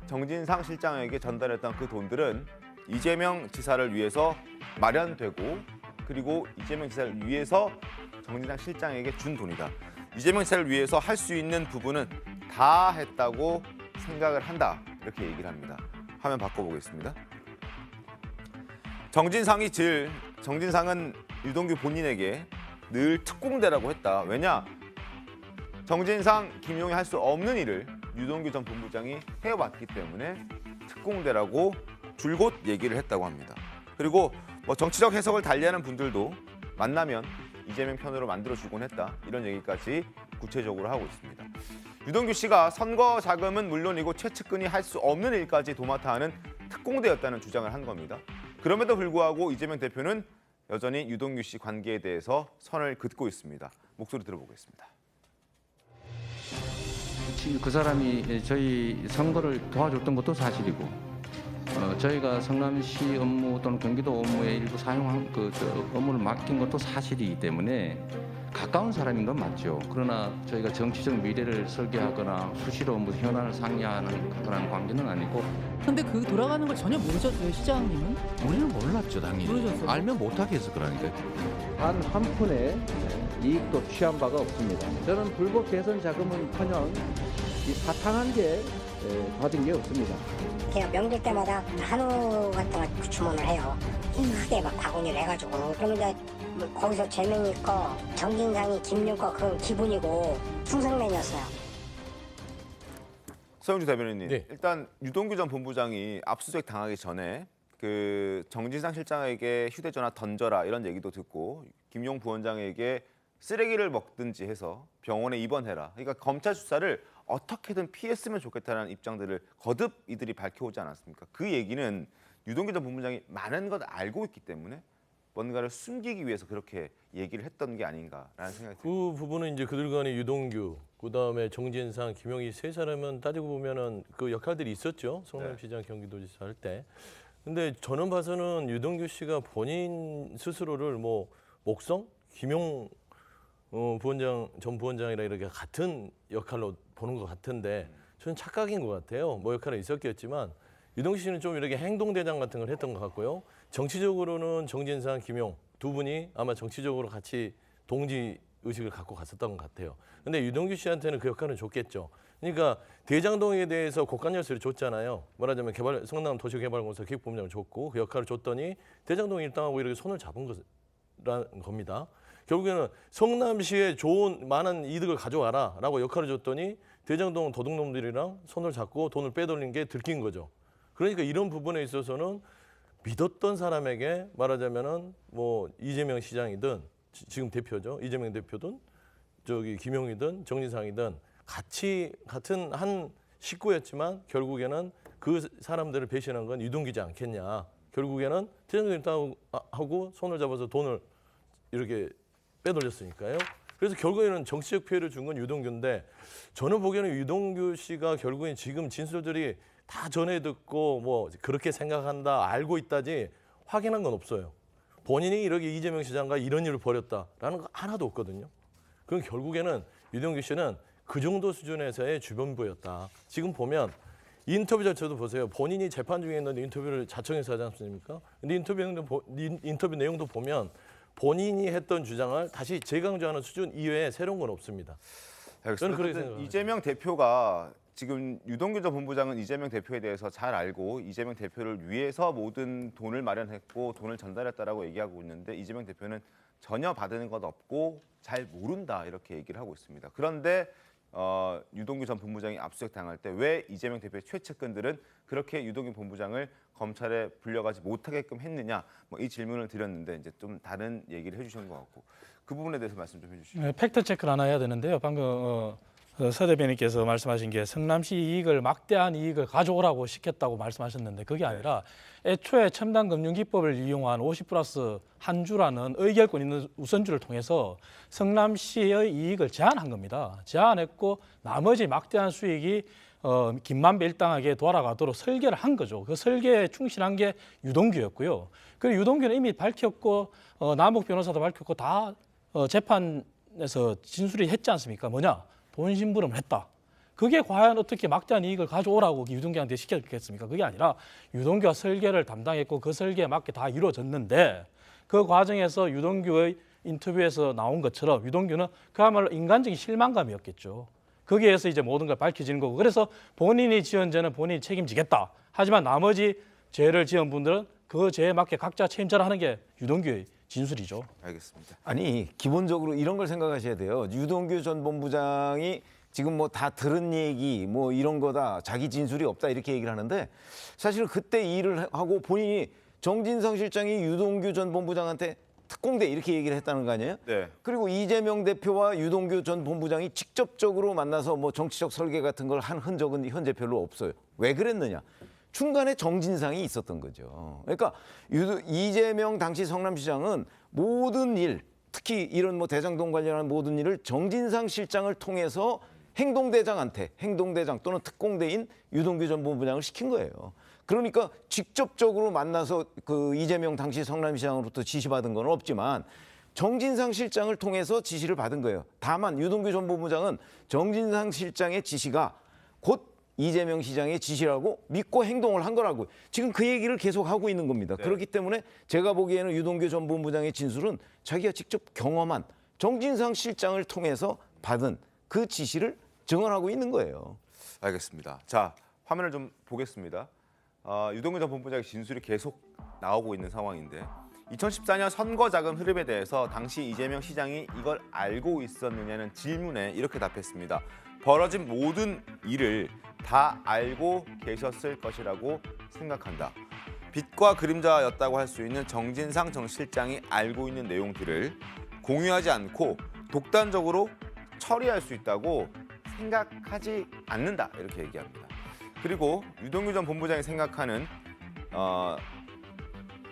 정진상 실장에게 전달했던 그 돈들은 이재명 지사를 위해서 마련되고 그리고 이재명 지사를 위해서 정진상 실장에게 준 돈이다. 이재명 지사를 위해서 할 수 있는 부분은 다 했다고 생각을 한다. 이렇게 얘기를 합니다. 화면 바꿔보겠습니다. 정진상은 유동규 본인에게 늘 특공대라고 했다. 왜냐? 정진상, 김용이 할 수 없는 일을 유동규 전 본부장이 해왔기 때문에 특공대라고 줄곧 얘기를 했다고 합니다. 그리고 뭐 정치적 해석을 달리하는 분들도 만나면 이재명 편으로 만들어주곤 했다. 이런 얘기까지 구체적으로 하고 있습니다. 유동규 씨가 선거 자금은 물론이고 최측근이 할 수 없는 일까지 도맡아 하는 특공대였다는 주장을 한 겁니다. 그럼에도 불구하고 이재명 대표는 여전히 유동규 씨 관계에 대해서 선을 긋고 있습니다. 목소리 들어보겠습니다. 그 사람이 저희 선거를 도와줬던 것도 사실이고 저희가 성남시 업무 또는 경기도 업무에 일부 사용한 업무를 맡긴 것도 사실이기 때문에 가까운 사람인 건 맞죠. 그러나 저희가 정치적 미래를 설계하거나 수시로 뭐 현안을 상의하는 그런 관계는 아니고. 근데 그 돌아가는 걸 전혀 모르셨어요, 시장님은? 우리는 몰랐죠, 당연히. 모르셨어요? 알면 못하게 해서 그러니까. 단 한 푼의 이익도 취한 바가 없습니다. 저는 불법 대선 자금은커녕 이 사탕한 게 받은 게 없습니다. 제가 명절 때마다 한우 같은 거 주문을 해요. 크게 막 바구니를 해가지고. 그러면 이제 거기서 재명이 거, 정진상이 김용 거 그건 기분이고 충성맨이었어요. 서영주 대변인님, 네. 일단 유동규 전 본부장이 압수수색 당하기 전에 그 정진상 실장에게 휴대전화 던져라 이런 얘기도 듣고 김용 부원장에게 쓰레기를 먹든지 해서 병원에 입원해라. 그러니까 검찰 수사를 어떻게든 피했으면 좋겠다는 입장들을 거듭 이들이 밝혀오지 않았습니까? 그 얘기는 유동규 전 본부장이 많은 것 알고 있기 때문에 뭔가를 숨기기 위해서 그렇게 얘기를 했던 게 아닌가라는 생각이 듭니다. 그 부분은 이제 그들 간에 유동규, 그다음에 정진상, 김용희 세 사람은 따지고 보면은 그 역할들이 있었죠. 성남시장, 경기도지사 할 때. 근데 저는 봐서는 유동규 씨가 본인 스스로를 뭐 목성, 김용 부원장, 전 부원장이랑 이렇게 같은 역할로 보는 것 같은데 저는 착각인 것 같아요. 뭐 역할은 있었겠지만 유동규 씨는 좀 이렇게 행동대장 같은 걸 했던 것 같고요. 정치적으로는 정진상, 김용 두 분이 아마 정치적으로 같이 동지 의식을 갖고 갔었던 것 같아요. 근데 유동규 씨한테는 그 역할은 줬겠죠. 그러니까 대장동에 대해서 고관 열쇠를 줬잖아요. 말하자면 성남 도시개발공사 기획본부장을 줬고 그 역할을 줬더니 대장동 일당하고 이렇게 손을 잡은 거라는 겁니다. 결국에는 성남시에 좋은 많은 이득을 가져와라라고 역할을 줬더니 대장동 도둑놈들이랑 손을 잡고 돈을 빼돌린 게 들킨 거죠. 그러니까 이런 부분에 있어서는 믿었던 사람에게 말하자면은 뭐 이재명 시장이든 지금 대표죠. 이재명 대표든 저기 김용이든 정진상이든 같은 한 식구였지만 결국에는 그 사람들을 배신한 건 유동규지 않겠냐. 결국에는 대장동 하고 손을 잡아서 돈을 이렇게 빼돌렸으니까요. 그래서 결국에는 정치적 피해를 준 건 유동규인데 저는 보기에는 유동규 씨가 결국엔 지금 진술들이 다 전해 듣고 뭐 그렇게 생각한다, 알고 있다지 확인한 건 없어요. 본인이 이렇게 이재명 시장과 이런 일을 벌였다라는 거 하나도 없거든요. 그럼 결국에는 유동규 씨는 그 정도 수준에서의 주변부였다. 지금 보면 인터뷰 자체도 보세요. 본인이 재판 중에 있는데 인터뷰를 자청해서 하지 않습니까? 근데 인터뷰 내용도 보면 본인이 했던 주장을 다시 재강조하는 수준 이외에 새로운 건 없습니다. 저는 그렇게 생각합니다. 이재명 대표가 지금 유동규 전 본부장은 이재명 대표에 대해서 잘 알고 이재명 대표를 위해서 모든 돈을 마련했고 돈을 전달했다라고 얘기하고 있는데 이재명 대표는 전혀 받은 것 없고 잘 모른다 이렇게 얘기를 하고 있습니다. 그런데 유동규 전 본부장이 압수수색 당할 때 왜 이재명 대표의 최측근들은 그렇게 유동규 본부장을 검찰에 불려가지 못하게끔 했느냐 뭐 이 질문을 드렸는데 이제 좀 다른 얘기를 해주신 것 같고 그 부분에 대해서 말씀 좀 해주시죠. 팩트 체크를 하나 해야 되는데요. 방금 서 대변인께서 말씀하신 게 성남시 이익을 막대한 이익을 가져오라고 시켰다고 말씀하셨는데 그게 아니라 애초에 첨단 금융기법을 이용한 50+1주라는 의결권 있는 우선주를 통해서 성남시의 이익을 제한한 겁니다. 제한했고 나머지 막대한 수익이 김만배 일당에게 돌아가도록 설계를 한 거죠. 그 설계에 충실한 게 유동규였고요. 그리고 유동규는 이미 밝혔고 남욱 변호사도 밝혔고 다 재판에서 진술이 했지 않습니까? 뭐냐? 돈 심부름을 했다. 그게 과연 어떻게 막대한 이익을 가져오라고 유동규한테 시켰겠습니까? 그게 아니라 유동규가 설계를 담당했고 그 설계에 맞게 다 이루어졌는데 그 과정에서 유동규의 인터뷰에서 나온 것처럼 유동규는 그야말로 인간적인 실망감이었겠죠. 거기에서 이제 모든 걸 밝혀지는 거고 그래서 본인이 지은 죄는 본인이 책임지겠다. 하지만 나머지 죄를 지은 분들은 그 죄에 맞게 각자 책임져라 하는 게 유동규의 진술이죠. 알겠습니다. 아니 기본적으로 이런 걸 생각하셔야 돼요. 유동규 전 본부장이 지금 뭐 다 들은 얘기 뭐 이런 거다 자기 진술이 없다 이렇게 얘기를 하는데 사실 그때 일을 하고 본인이 정진상 실장이 유동규 전 본부장한테 특공대 이렇게 얘기를 했다는 거 아니에요? 네. 그리고 이재명 대표와 유동규 전 본부장이 직접적으로 만나서 뭐 정치적 설계 같은 걸 한 흔적은 현재 별로 없어요. 왜 그랬느냐? 중간에 정진상이 있었던 거죠. 그러니까 이재명 당시 성남시장은 모든 일, 특히 이런 뭐 대장동 관련한 모든 일을 정진상 실장을 통해서 행동대장 또는 특공대인 유동규 전 본부장을 시킨 거예요. 그러니까 직접적으로 만나서 그 이재명 당시 성남시장으로부터 지시받은 건 없지만 정진상 실장을 통해서 지시를 받은 거예요. 다만 유동규 전 본부장은 정진상 실장의 지시가 곧 이재명 시장의 지시라고 믿고 행동을 한 거라고 지금 그 얘기를 계속 하고 있는 겁니다. 네. 그렇기 때문에 제가 보기에는 유동규 전 본부장의 진술은 자기가 직접 경험한 정진상 실장을 통해서 받은 그 지시를 증언하고 있는 거예요. 알겠습니다. 자, 화면을 좀 보겠습니다. 유동규 전 본부장의 진술이 계속 나오고 있는 상황인데 2014년 선거자금 흐름에 대해서 당시 이재명 시장이 이걸 알고 있었느냐는 질문에 이렇게 답했습니다. 벌어진 모든 일을 다 알고 계셨을 것이라고 생각한다. 빛과 그림자였다고 할 수 있는 정진상 정 실장이 알고 있는 내용들을 공유하지 않고 독단적으로 처리할 수 있다고 생각하지 않는다. 이렇게 얘기합니다. 그리고 유동규 전 본부장이 생각하는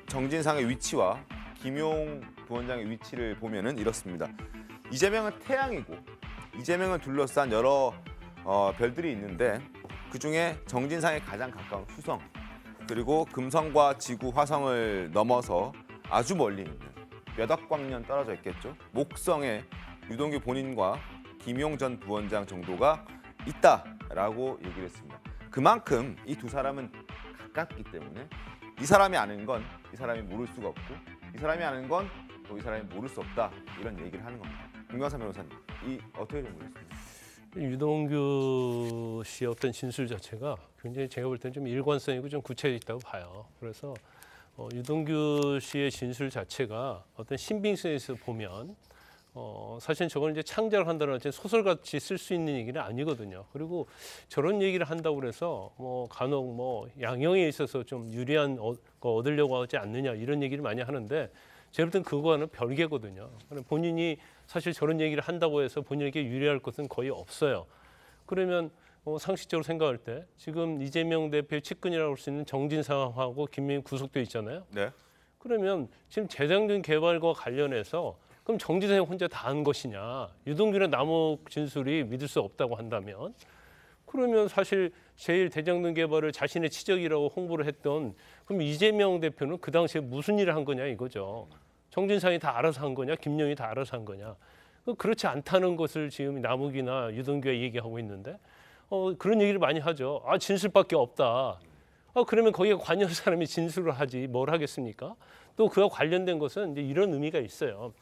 정진상의 위치와 김용 부원장의 위치를 보면은 이렇습니다. 이재명은 태양이고 이재명을 둘러싼 여러 별들이 있는데 그중에 정진상에 가장 가까운 수성 그리고 금성과 지구, 화성을 넘어서 아주 멀리 있는 몇 억 광년 떨어져 있겠죠. 목성에 유동규 본인과 김용 전 부원장 정도가 있다라고 얘기를 했습니다. 그만큼 이 두 사람은 가깝기 때문에 이 사람이 아는 건 이 사람이 모를 수가 없고 이 사람이 아는 건 또 이 사람이 모를 수 없다 이런 얘기를 하는 겁니다. 김광삼 변호사님, 이 어떻게 좀 보셨습니까? 유동규 씨의 어떤 진술 자체가 굉장히 제가 볼 때는 좀 일관성이고 좀 구체적 있다고 봐요. 그래서 유동규 씨의 진술 자체가 어떤 신빙성에서 보면 사실 저걸 이제 창작을 한다는 건 소설같이 쓸 수 있는 얘기는 아니거든요. 그리고 저런 얘기를 한다고 그래서 뭐 간혹 뭐 양형에 있어서 좀 유리한 거 얻으려고 하지 않느냐 이런 얘기를 많이 하는데 제가 볼 땐 그거와는 별개거든요. 본인이 사실 저런 얘기를 한다고 해서 본인에게 유리할 것은 거의 없어요. 그러면 상식적으로 생각할 때 지금 이재명 대표의 측근이라고 할 수 있는 정진상하고 김명희 구속돼 있잖아요. 네. 그러면 지금 재정적인 개발과 관련해서 그럼 정진상이 혼자 다 한 것이냐? 유동규의 남욱 진술이 믿을 수 없다고 한다면 그러면 사실 제일 대장동 개발을 자신의 치적이라고 홍보를 했던 그럼 이재명 대표는 그 당시에 무슨 일을 한 거냐 이거죠. 정진상이 다 알아서 한 거냐? 김용이 다 알아서 한 거냐? 그렇지 않다는 것을 지금 남욱이나 유동규가 얘기하고 있는데 그런 얘기를 많이 하죠. 진술밖에 없다. 그러면 거기에 관여한 사람이 진술을 하지 뭘 하겠습니까? 또 그와 관련된 것은 이제 이런 의미가 있어요.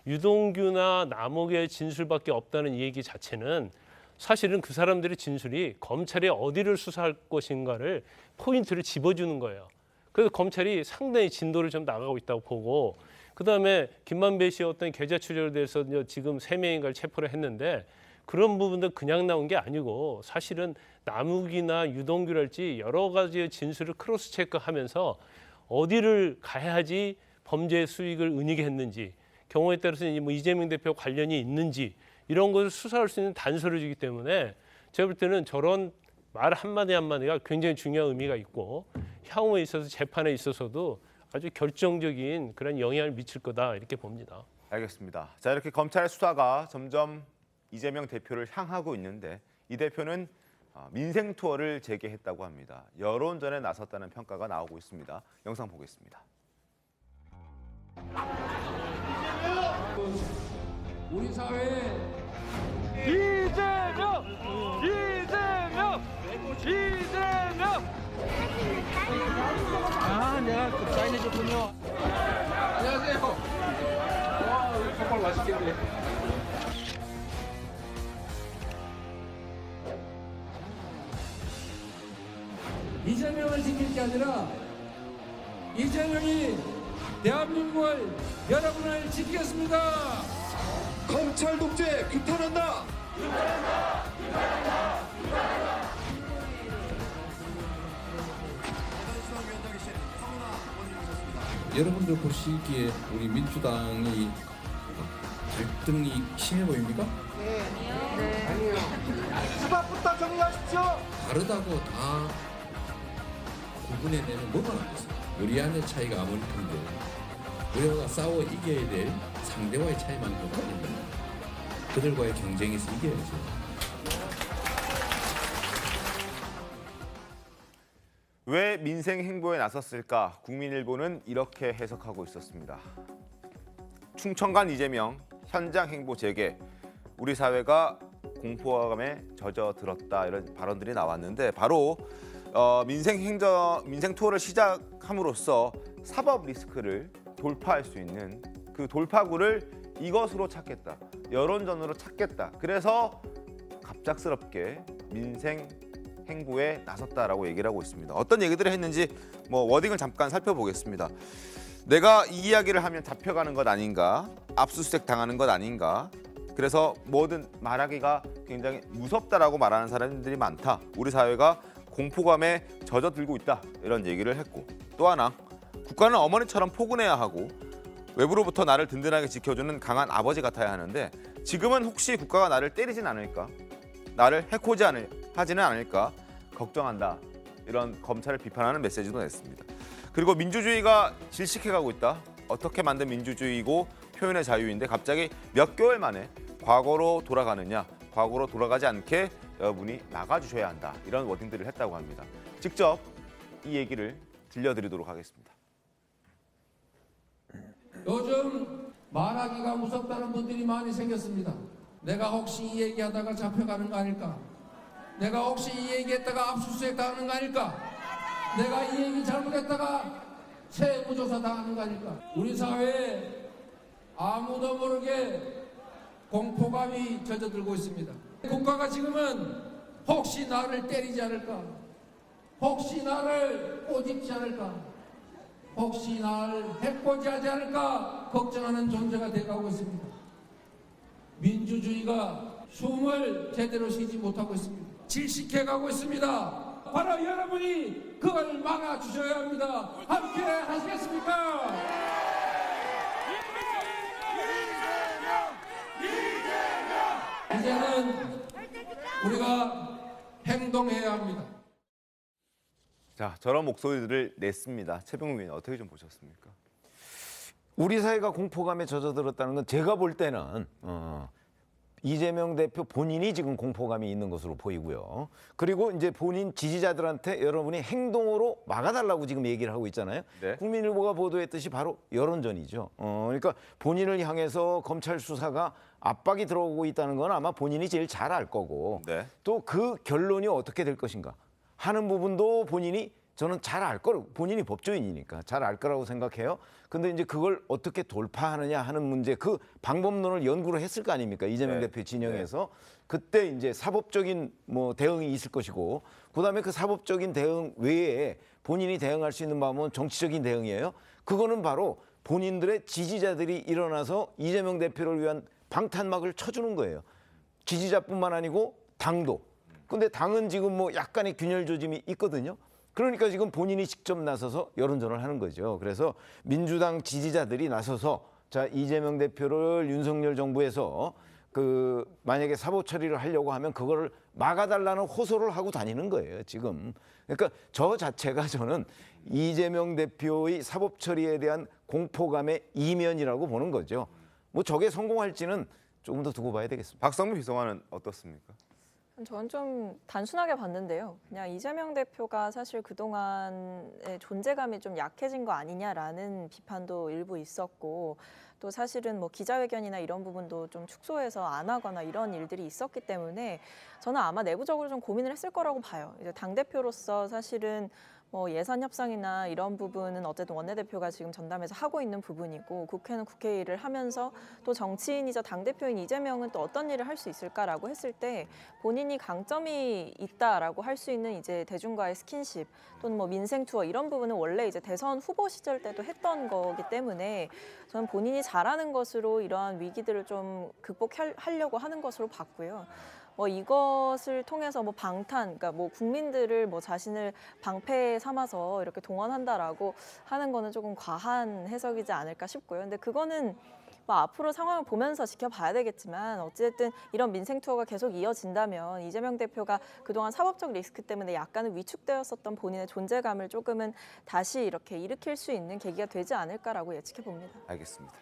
유동규나 남욱의 진술밖에 없다는 이 얘기 자체는 사실은 그 사람들의 진술이 검찰이 어디를 수사할 것인가를 포인트를 집어주는 거예요. 그래서 검찰이 상당히 진도를 좀 나가고 있다고 보고 그다음에 김만배 씨의 어떤 계좌 추적에 대해서 지금 3명인가를 체포를 했는데 그런 부분도 그냥 나온 게 아니고 사실은 남욱이나 유동규랄지 여러 가지의 진술을 크로스 체크하면서 어디를 가야지 범죄 수익을 은닉했는지 경우에 따라서는 뭐 이재명 대표 관련이 있는지 이런 것을 수사할 수 있는 단서를 주기 때문에 제가 볼 때는 저런 말 한마디 한마디가 굉장히 중요한 의미가 있고 향후에 있어서 재판에 있어서도 아주 결정적인 그런 영향을 미칠 거다 이렇게 봅니다. 알겠습니다. 자, 이렇게 검찰 수사가 점점 이재명 대표를 향하고 있는데 이 대표는 민생 투어를 재개했다고 합니다. 여론전에 나섰다는 평가가 나오고 있습니다. 영상 보겠습니다. 우리 사회에 이재명! 아, 내가 그 사인해줬군요. 안녕하세요. 와, 이거 정말 맛있겠네. 이재명을 지킬 게 아니라 이재명이 대한민국을 여러분을 지키겠습니다. 검찰 독재 규탄한다. 여러분들 보시기에 우리 민주당이 갈등이 심해 보입니까? 아니요. 수박부터 정리하십시오. 다르다고 다 구분해내는 뭐가 안 됐어요. 우리 안의 차이가 아무리 큰데 우리가 싸워 이겨야 될 상대와의 차이만 더 커진다. 그들과의 경쟁에서 이겨야죠. 왜 민생 행보에 나섰을까? 국민일보는 이렇게 해석하고 있었습니다. 충청간 이재명 현장 행보 재개. 우리 사회가 공포감에 젖어들었다 이런 발언들이 나왔는데 바로 민생 투어를 시작함으로써 사법 리스크를 돌파할 수 있는 그 돌파구를 이것으로 찾겠다. 여론전으로 찾겠다. 그래서 갑작스럽게 민생 행보에 나섰다라고 얘기를 하고 있습니다. 어떤 얘기들을 했는지 워딩을 잠깐 살펴보겠습니다. 내가 이 이야기를 하면 잡혀가는 것 아닌가? 압수수색 당하는 것 아닌가? 그래서 뭐든 말하기가 굉장히 무섭다라고 말하는 사람들이 많다. 우리 사회가 공포감에 젖어들고 있다. 이런 얘기를 했고 또 하나 국가는 어머니처럼 포근해야 하고 외부로부터 나를 든든하게 지켜주는 강한 아버지 같아야 하는데 지금은 혹시 국가가 나를 때리진 않을까? 나를 하지는 않을까? 걱정한다. 이런 검찰을 비판하는 메시지도 냈습니다. 그리고 민주주의가 질식해가고 있다. 어떻게 만든 민주주의고 표현의 자유인데 갑자기 몇 개월 만에 과거로 돌아가느냐. 과거로 돌아가지 않게 여러분이 막아주셔야 한다. 이런 워딩들을 했다고 합니다. 직접 이 얘기를 들려드리도록 하겠습니다. 요즘 말하기가 무섭다는 분들이 많이 생겼습니다. 내가 혹시 이 얘기하다가 잡혀가는 거 아닐까? 내가 혹시 이 얘기했다가 압수수색 당하는 거 아닐까? 내가 이 얘기 잘못했다가 세무조사 당하는 거 아닐까? 우리 사회에 아무도 모르게 공포감이 젖어들고 있습니다. 국가가 지금은 혹시 나를 때리지 않을까? 혹시 나를 꼬집지 않을까? 혹시 나를 해코지하지 않을까? 걱정하는 존재가 돼가고 있습니다. 민주주의가 숨을 제대로 쉬지 못하고 있습니다. 질식해가고 있습니다. 바로 여러분이 그걸 막아주셔야 합니다. 함께 하시겠습니까? 이제는 우리가 행동해야 합니다. 자, 저런 목소리들을 냈습니다. 최병욱 의원 어떻게 좀 보셨습니까? 우리 사회가 공포감에 젖어들었다는 건 제가 볼 때는 이재명 대표 본인이 지금 공포감이 있는 것으로 보이고요. 그리고 이제 본인 지지자들한테 여러분이 행동으로 막아달라고 지금 얘기를 하고 있잖아요. 네. 국민일보가 보도했듯이 바로 여론전이죠. 그러니까 본인을 향해서 검찰 수사가 압박이 들어오고 있다는 건 아마 본인이 제일 잘 알 거고 네. 또 그 결론이 어떻게 될 것인가 하는 부분도 본인이 저는 잘 알 거라고, 본인이 법조인이니까 잘 알 거라고 생각해요. 근데 이제 그걸 어떻게 돌파하느냐 하는 문제, 그 방법론을 연구를 했을 거 아닙니까? 이재명 네. 대표 진영에서. 그때 이제 사법적인 대응이 있을 것이고, 그다음에 그 사법적인 대응 외에 본인이 대응할 수 있는 방법은 정치적인 대응이에요. 그거는 바로 본인들의 지지자들이 일어나서 이재명 대표를 위한 방탄막을 쳐주는 거예요. 지지자뿐만 아니고 당도. 근데 당은 지금 약간의 균열 조짐이 있거든요. 그러니까 지금 본인이 직접 나서서 여론전을 하는 거죠. 그래서 민주당 지지자들이 나서서 자, 이재명 대표를 윤석열 정부에서 만약에 사법 처리를 하려고 하면 그거를 막아달라는 호소를 하고 다니는 거예요, 지금. 그러니까 저 자체가 저는 이재명 대표의 사법 처리에 대한 공포감의 이면이라고 보는 거죠. 뭐 저게 성공할지는 조금 더 두고 봐야 되겠습니다. 박성민 비서관은 어떻습니까? 저는 좀 단순하게 봤는데요. 그냥 이재명 대표가 사실 그동안의 존재감이 좀 약해진 거 아니냐라는 비판도 일부 있었고, 또 사실은 뭐 기자회견이나 이런 부분도 좀 축소해서 안 하거나 이런 일들이 있었기 때문에 저는 아마 내부적으로 좀 고민을 했을 거라고 봐요. 이제 당대표로서 사실은 뭐 예산 협상이나 이런 부분은 어쨌든 원내대표가 지금 전담해서 하고 있는 부분이고, 국회는 국회 일을 하면서 또 정치인이자 당대표인 이재명은 또 어떤 일을 할 수 있을까라고 했을 때 본인이 강점이 있다라고 할 수 있는 이제 대중과의 스킨십 또는 뭐 민생 투어 이런 부분은 원래 이제 대선 후보 시절 때도 했던 거기 때문에 저는 본인이 잘하는 것으로 이러한 위기들을 좀 극복하려고 하는 것으로 봤고요. 뭐 이것을 통해서 뭐 그러니까 뭐 국민들을 뭐 자신을 방패 삼아서 이렇게 동원한다라고 하는 거는 조금 과한 해석이지 않을까 싶고요. 근데 그거는 뭐 앞으로 상황을 보면서 지켜봐야 되겠지만 어쨌든 이런 민생 투어가 계속 이어진다면 이재명 대표가 그동안 사법적 리스크 때문에 약간은 위축되었었던 본인의 존재감을 조금은 다시 이렇게 일으킬 수 있는 계기가 되지 않을까라고 예측해 봅니다. 알겠습니다.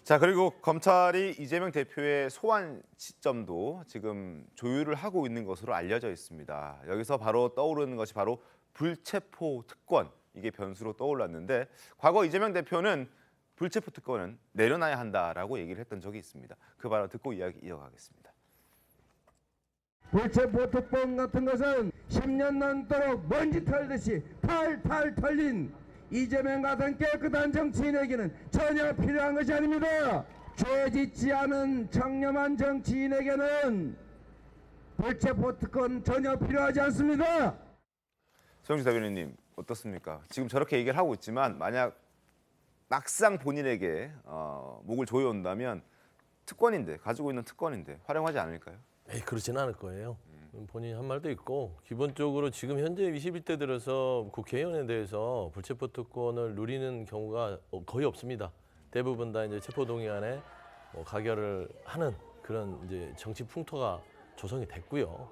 자, 그리고 검찰이 이재명 대표의 소환 시점도 지금 조율을 하고 있는 것으로 알려져 있습니다. 여기서 바로 떠오르는 것이 바로 불체포 특권, 이게 변수로 떠올랐는데, 과거 이재명 대표는 불체포 특권은 내려놔야 한다라고 얘기를 했던 적이 있습니다. 그 발언 듣고 이야기 이어가겠습니다. 불체포 특권 같은 것은 10년 넘도록 먼지 털듯이 탈탈 털린 이재명 같은 깨끗한 정치인에게는 전혀 필요한 것이 아닙니다. 죄 짓지 않은 청렴한 정치인에게는 불체포 특권 전혀 필요하지 않습니다. 서영주 대변인님 어떻습니까? 지금 저렇게 얘기를 하고 있지만 만약 막상 본인에게 목을 조여온다면 특권인데, 가지고 있는 특권인데 활용하지 않을까요? 그렇지는 않을 거예요. 본인이 한 말도 있고, 기본적으로 지금 현재 21대 들어서 국회의원에 대해서 불체포 특권을 누리는 경우가 거의 없습니다. 대부분 다 이제 체포동의안에 가결을 하는 그런 이제 정치 풍토가 조성이 됐고요.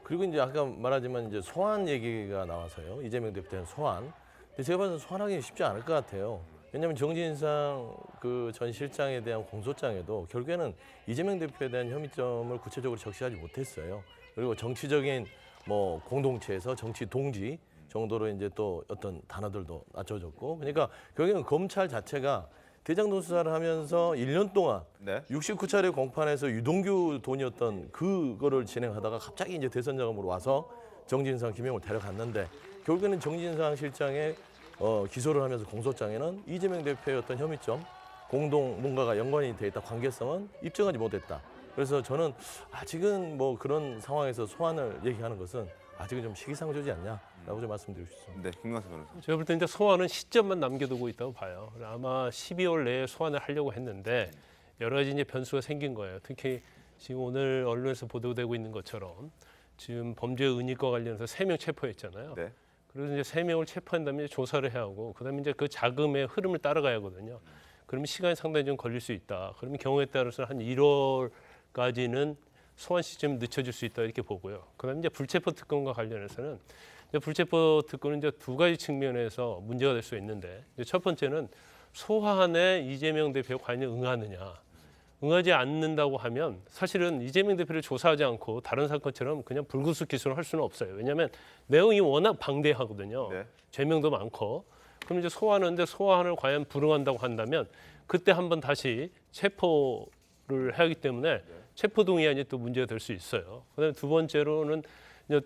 그리고 이제 아까 말하지만 이제 소환 얘기가 나와서요. 이재명 대표에 대한 소환. 근데 제가 봐서 소환하기 쉽지 않을 것 같아요. 왜냐하면 정진상 그 전 실장에 대한 공소장에도 결국에는 이재명 대표에 대한 혐의점을 구체적으로 적시하지 못했어요. 그리고 정치적인 뭐 공동체에서 정치 동지 정도로 이제 또 어떤 단어들도 낮춰졌고, 그러니까 결국에는 검찰 자체가 대장동 수사를 하면서 1년 동안 69차례 공판에서 유동규 돈이었던 그거를 진행하다가 갑자기 이제 대선 자금으로 와서 정진상, 김영을 데려갔는데, 결국에는 정진상 실장의 기소를 하면서 공소장에는 이재명 대표의 어떤 혐의점, 공동 뭔가가 연관이 돼 있다, 관계성은 입증하지 못했다. 그래서 저는 아직은 뭐 그런 상황에서 소환을 얘기하는 것은 아직은 좀 시기상조지 않냐라고 좀 말씀드리고 싶습니다. 네, 김광석 변호사. 제가 볼 때 이제 소환은 시점만 남겨두고 있다고 봐요. 아마 12월 내에 소환을 하려고 했는데 여러 가지 이제 변수가 생긴 거예요. 특히 지금 오늘 언론에서 보도되고 있는 것처럼 지금 범죄 은닉과 관련해서 3명 체포했잖아요. 네. 그래서 이제 3명을 체포한 다음에 조사를 해야 하고, 그다음에 이제 그 자금의 흐름을 따라가야 하거든요. 그러면 시간이 상당히 좀 걸릴 수 있다. 그러면 경우에 따라서는 한 1월까지는 소환 시점이 늦춰질 수 있다 이렇게 보고요. 그다음에 이제 불체포 특권과 관련해서는 이제 불체포 특권은 이제 두 가지 측면에서 문제가 될 수 있는데, 이제 첫 번째는 소환에 이재명 대표가 과연 응하느냐. 응하지 않는다고 하면 사실은 이재명 대표를 조사하지 않고 다른 사건처럼 그냥 불구속 기소를 할 수는 없어요. 왜냐하면 내용이 워낙 방대하거든요. 네. 죄명도 많고. 그럼 이제 소환하는데 소환을 과연 불응한다고 한다면 그때 한번 다시 체포를 해야 하기 때문에 체포동의안이 또 문제가 될 수 있어요. 그다음에 두 번째로는 이제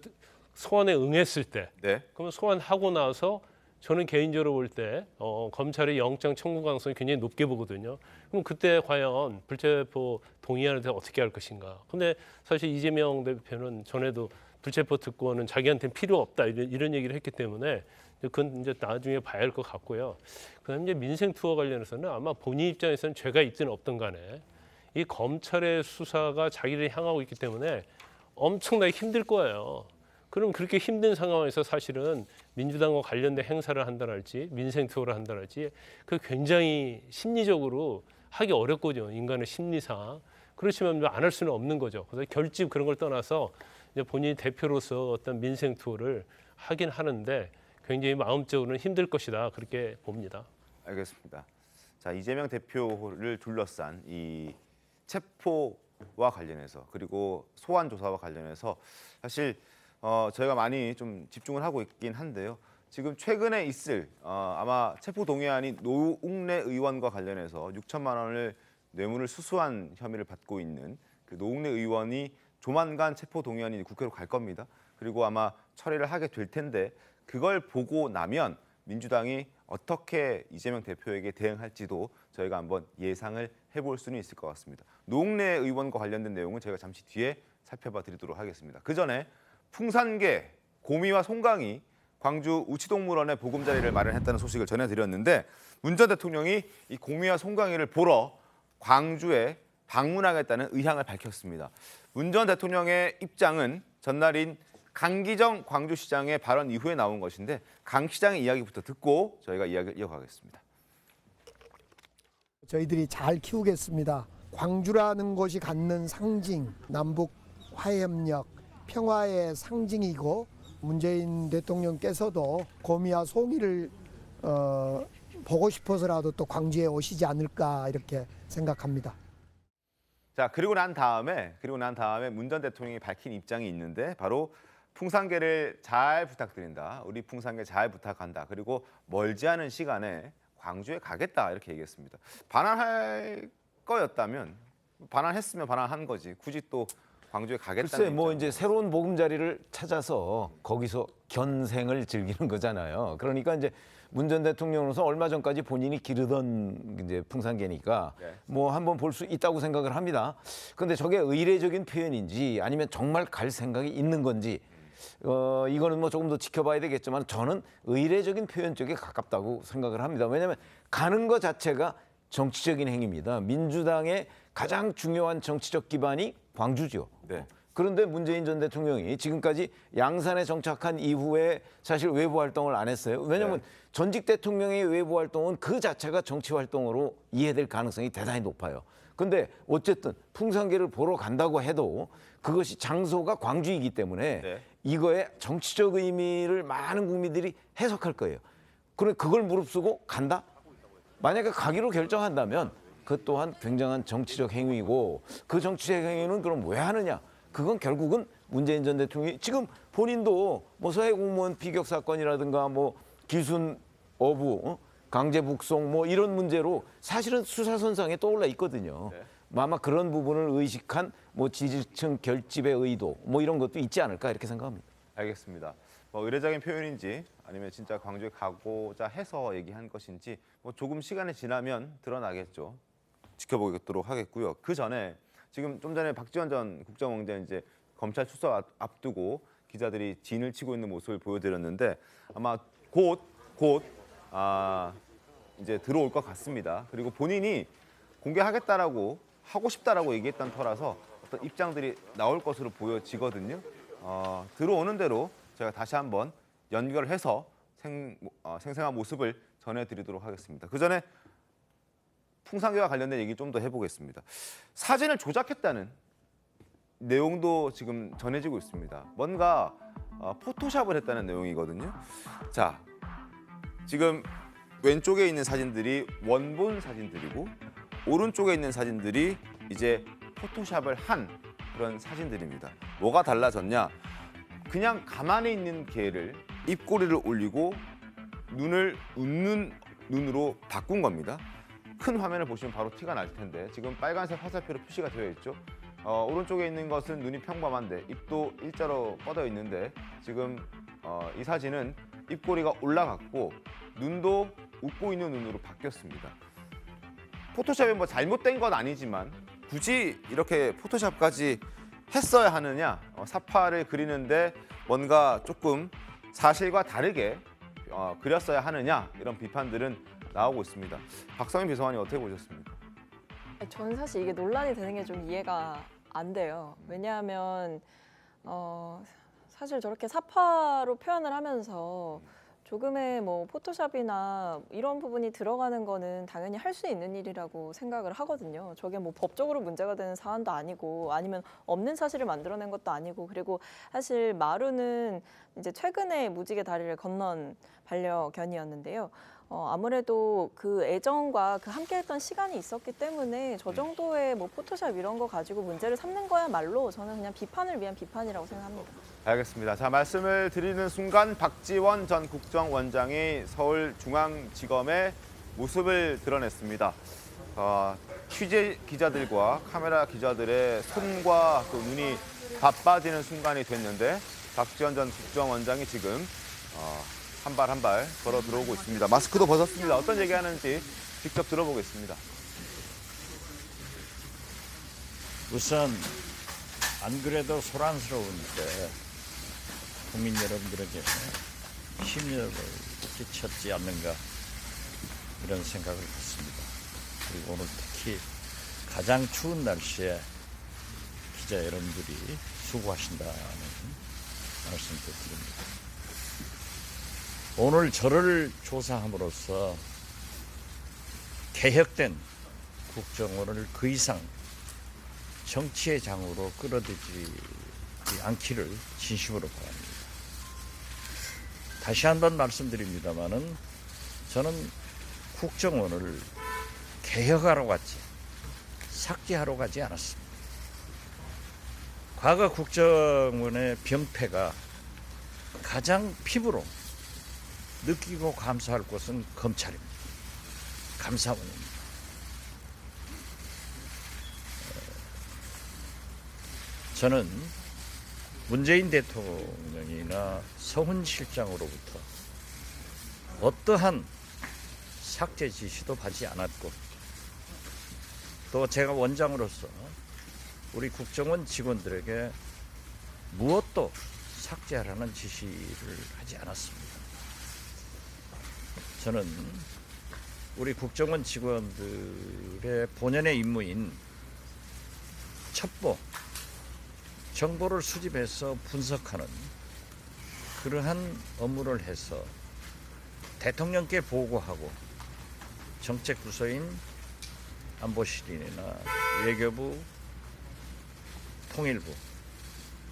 소환에 응했을 때, 그러면 소환하고 나서 저는 개인적으로 볼 때 검찰의 영장 청구 가능성이 굉장히 높게 보거든요. 그럼 그때 과연 불체포 동의안에 대해서 어떻게 할 것인가. 근데 사실 이재명 대표는 전에도 불체포 특권은 자기한테는 필요 없다 이런 얘기를 했기 때문에 그건 이제 나중에 봐야 할 것 같고요. 그다음에 이제 민생 투어 관련해서는 아마 본인 입장에서는 죄가 있든 없든 간에 이 검찰의 수사가 자기를 향하고 있기 때문에 엄청나게 힘들 거예요. 그럼 그렇게 힘든 상황에서 사실은 민주당과 관련된 행사를 한다랄지 민생 투어를 한다랄지 그 굉장히 심리적으로 하기 어렵거든요. 인간의 심리상. 그렇지만 안 할 수는 없는 거죠. 그래서 결집 그런 걸 떠나서 이제 본인이 대표로서 어떤 민생 투어를 하긴 하는데 굉장히 마음적으로는 힘들 것이다 그렇게 봅니다. 알겠습니다. 자, 이재명 대표를 둘러싼 이 체포와 관련해서 그리고 소환 조사와 관련해서 사실 저희가 많이 좀 집중을 하고 있긴 한데요. 지금 최근에 있을 아마 체포 동의안이 노웅래 의원과 관련해서 6천만 원을 뇌물을 수수한 혐의를 받고 있는 그 노웅래 의원이 조만간 체포 동의안이 국회로 갈 겁니다. 그리고 아마 처리를 하게 될 텐데 그걸 보고 나면 민주당이 어떻게 이재명 대표에게 대응할지도 저희가 한번 예상을 해볼 수는 있을 것 같습니다. 노웅래 의원과 관련된 내용은 저희가 잠시 뒤에 살펴봐 드리도록 하겠습니다. 그 전에 풍산개, 고미와 송강이 광주 우치동물원에 보금자리를 마련했다는 소식을 전해드렸는데 문 전 대통령이 이 고미와 송강이를 보러 광주에 방문하겠다는 의향을 밝혔습니다. 문 전 대통령의 입장은 전날인 강기정 광주시장의 발언 이후에 나온 것인데 강 시장의 이야기부터 듣고 저희가 이야기를 이어가겠습니다. 저희들이 잘 키우겠습니다. 광주라는 곳이 갖는 상징, 남북 화해협력, 평화의 상징이고 문재인 대통령께서도 고미와 송이를 보고 싶어서라도 또 광주에 오시지 않을까 이렇게 생각합니다. 자, 그리고 난 다음에 문 전 대통령이 밝힌 입장이 있는데 바로 풍산개를 잘 부탁드린다. 우리 풍산개 잘 부탁한다. 그리고 멀지 않은 시간에 광주에 가겠다 이렇게 얘기했습니다. 반환할 거였다면 반환했으면 반환한 거지. 굳이 또 광주에 가겠다는. 글쎄 뭐 이제 새로운 보금자리를 찾아서 거기서 견생을 즐기는 거잖아요. 그러니까 이제 문 전 대통령으로서 얼마 전까지 본인이 기르던 이제 풍산개니까 네. 뭐 한번 볼 수 있다고 생각을 합니다. 근데 저게 의례적인 표현인지 아니면 정말 갈 생각이 있는 건지 이거는 뭐 조금 더 지켜봐야 되겠지만 저는 의례적인 표현 쪽에 가깝다고 생각을 합니다. 왜냐하면 가는 것 자체가 정치적인 행위입니다. 민주당의 가장 중요한 정치적 기반이 광주죠. 네. 그런데 문재인 전 대통령이 지금까지 양산에 정착한 이후에 사실 외부 활동을 안 했어요. 왜냐하면 전직 대통령의 외부 활동은 그 자체가 정치 활동으로 이해될 가능성이 대단히 높아요. 근데 어쨌든 풍산개를 보러 간다고 해도 그것이 장소가 광주이기 때문에 이거에 정치적 의미를 많은 국민들이 해석할 거예요. 그래 그걸 무릅쓰고 간다? 만약에 가기로 결정한다면 그 또한 굉장한 정치적 행위고 그 정치적 행위는 그럼 왜 하느냐? 그건 결국은 문재인 전 대통령이 지금 본인도 뭐 서해 공무원 비격 사건이라든가 뭐 기순 어부, 강제 북송 뭐 이런 문제로 사실은 수사선상에 떠올라 있거든요. 아마 그런 부분을 의식한 뭐 지지층 결집의 의도 뭐 이런 것도 있지 않을까 이렇게 생각합니다. 알겠습니다. 뭐 의례적인 표현인지 아니면 진짜 광주에 가고자 해서 얘기한 것인지 뭐 조금 시간이 지나면 드러나겠죠. 지켜보도록 하겠고요. 그 전에 지금 좀 전에 박지원 전 국정원장 이제 검찰 출석 앞두고 기자들이 진을 치고 있는 모습을 보여드렸는데 아마 곧 이제 들어올 것 같습니다. 그리고 본인이 공개하겠다라고 하고 싶다라고 얘기했던 터라서 어떤 입장들이 나올 것으로 보여지거든요. 들어오는 대로 제가 다시 한번 연결해서 생생한 모습을 전해드리도록 하겠습니다. 그 전에 풍산개와 관련된 얘기 좀 더 해보겠습니다. 사진을 조작했다는 내용도 지금 전해지고 있습니다. 뭔가 포토샵을 했다는 내용이거든요. 자, 지금 왼쪽에 있는 사진들이 원본 사진들이고 오른쪽에 있는 사진들이 이제 포토샵을 한 그런 사진들입니다. 뭐가 달라졌냐? 그냥 가만히 있는 개를 입꼬리를 올리고 눈을 웃는 눈으로 바꾼 겁니다. 큰 화면을 보시면 바로 티가 날 텐데 지금 빨간색 화살표로 표시가 되어 있죠. 오른쪽에 있는 것은 눈이 평범한데 입도 일자로 뻗어 있는데 지금 이 사진은 입꼬리가 올라갔고 눈도 웃고 있는 눈으로 바뀌었습니다. 포토샵이 뭐 잘못된 건 아니지만 굳이 이렇게 포토샵까지 했어야 하느냐, 사파를 그리는데 뭔가 조금 사실과 다르게 그렸어야 하느냐 이런 비판들은 나오고 있습니다. 박성민 비서관이 어떻게 보셨습니까? 저는 사실 이게 논란이 되는 게 좀 이해가 안 돼요. 왜냐하면 사실 저렇게 사파로 표현을 하면서 조금의 뭐 포토샵이나 이런 부분이 들어가는 거는 당연히 할 수 있는 일이라고 생각을 하거든요. 저게 뭐 법적으로 문제가 되는 사안도 아니고 아니면 없는 사실을 만들어낸 것도 아니고 그리고 사실 마루는 이제 최근에 무지개 다리를 건넌 반려견이었는데요. 아무래도 그 애정과 그 함께했던 시간이 있었기 때문에 저 정도의 뭐 포토샵 이런 거 가지고 문제를 삼는 거야말로 저는 그냥 비판을 위한 비판이라고 생각합니다. 알겠습니다. 자, 말씀을 드리는 순간 박지원 전 국정원장이 서울중앙지검의 모습을 드러냈습니다. 취재 기자들과 카메라 기자들의 손과 또 눈이 바빠지는 순간이 됐는데 박지원 전 국정원장이 지금 한 발 한 발 걸어 들어오고 있습니다. 마스크도 벗었습니다. 어떤 얘기하는지 직접 들어보겠습니다. 우선 안 그래도 소란스러운데 국민 여러분들에게 심려를 끼쳤지 않는가 이런 생각을 했습니다. 그리고 오늘 특히 가장 추운 날씨에 기자 여러분들이 수고하신다는 말씀도 드립니다. 오늘 저를 조사함으로써 개혁된 국정원을 그 이상 정치의 장으로 끌어들이지 않기를 진심으로 바랍니다. 다시 한번 말씀드립니다마는 저는 국정원을 개혁하러 갔지 삭제하러 가지 않았습니다. 과거 국정원의 병폐가 가장 피부로 느끼고 감사할 곳은 검찰입니다. 감사원입니다. 저는 문재인 대통령이나 서훈 실장으로부터 어떠한 삭제 지시도 받지 않았고 또 제가 원장으로서 우리 국정원 직원들에게 무엇도 삭제하라는 지시를 하지 않았습니다. 저는 우리 국정원 직원들의 본연의 임무인 첩보, 정보를 수집해서 분석하는 그러한 업무를 해서 대통령께 보고하고 정책부서인 안보실이나 외교부, 통일부,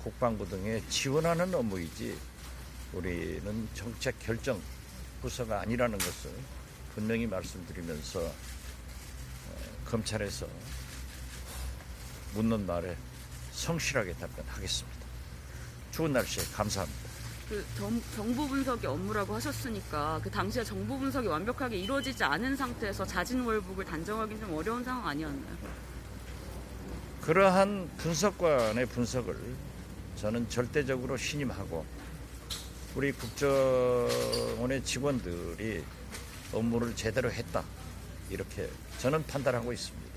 국방부 등에 지원하는 업무이지 우리는 정책 결정 부서가 아니라는 것을 분명히 말씀드리면서 검찰에서 묻는 말에 성실하게 답변하겠습니다. 추운 날씨에 감사합니다. 그 정보 분석이 업무라고 하셨으니까 그 당시에 정보 분석이 완벽하게 이루어지지 않은 상태에서 자진월북을 단정하기는 좀 어려운 상황 아니었나요? 그러한 분석관의 분석을 저는 절대적으로 신임하고 우리 국정원의 직원들이 업무를 제대로 했다 이렇게 저는 판단하고 있습니다.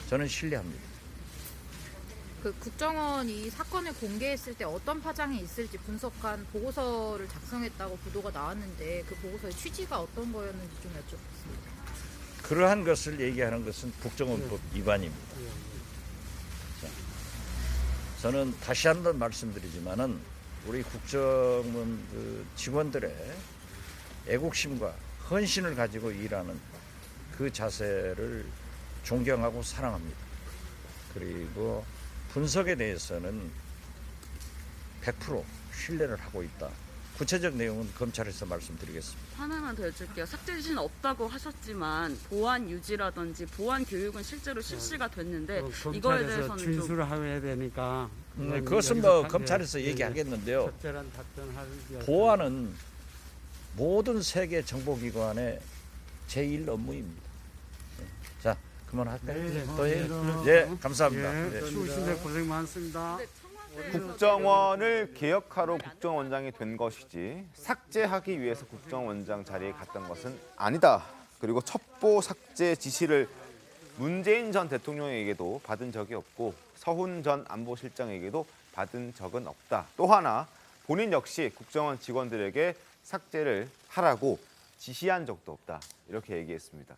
저는 신뢰합니다. 그 국정원이 사건을 공개했을 때 어떤 파장이 있을지 분석한 보고서를 작성했다고 보도가 나왔는데 그 보고서의 취지가 어떤 거였는지 좀 여쭙겠습니다. 그러한 것을 얘기하는 것은 국정원법 위반입니다. 자, 저는 다시 한번 말씀드리지만은 우리 국정원 직원들의 애국심과 헌신을 가지고 일하는 그 자세를 존경하고 사랑합니다. 그리고 분석에 대해서는 100% 신뢰를 하고 있다. 구체적 내용은 검찰에서 말씀드리겠습니다. 하나만 더 여쭐게요. 삭제 지시는 없다고 하셨지만 보안 유지라든지 보안 교육은 실제로 실시가 됐는데 이거에 대해서는 좀 진술을 해야 되니까 그것은 뭐 검찰에서 얘기하겠는데요. 보안은 모든 세계 정보기관의 제1 업무입니다. 자, 그만할까요? 또 해요? 예, 감사합니다. 추우신데 고생 많습니다. 국정원을 개혁하러 국정원장이 된 것이지 삭제하기 위해서 국정원장 자리에 갔던 것은 아니다. 그리고 첩보 삭제 지시를 문재인 전 대통령에게도 받은 적이 없고 서훈 전 안보실장에게도 받은 적은 없다. 또 하나 본인 역시 국정원 직원들에게 삭제를 하라고 지시한 적도 없다. 이렇게 얘기했습니다.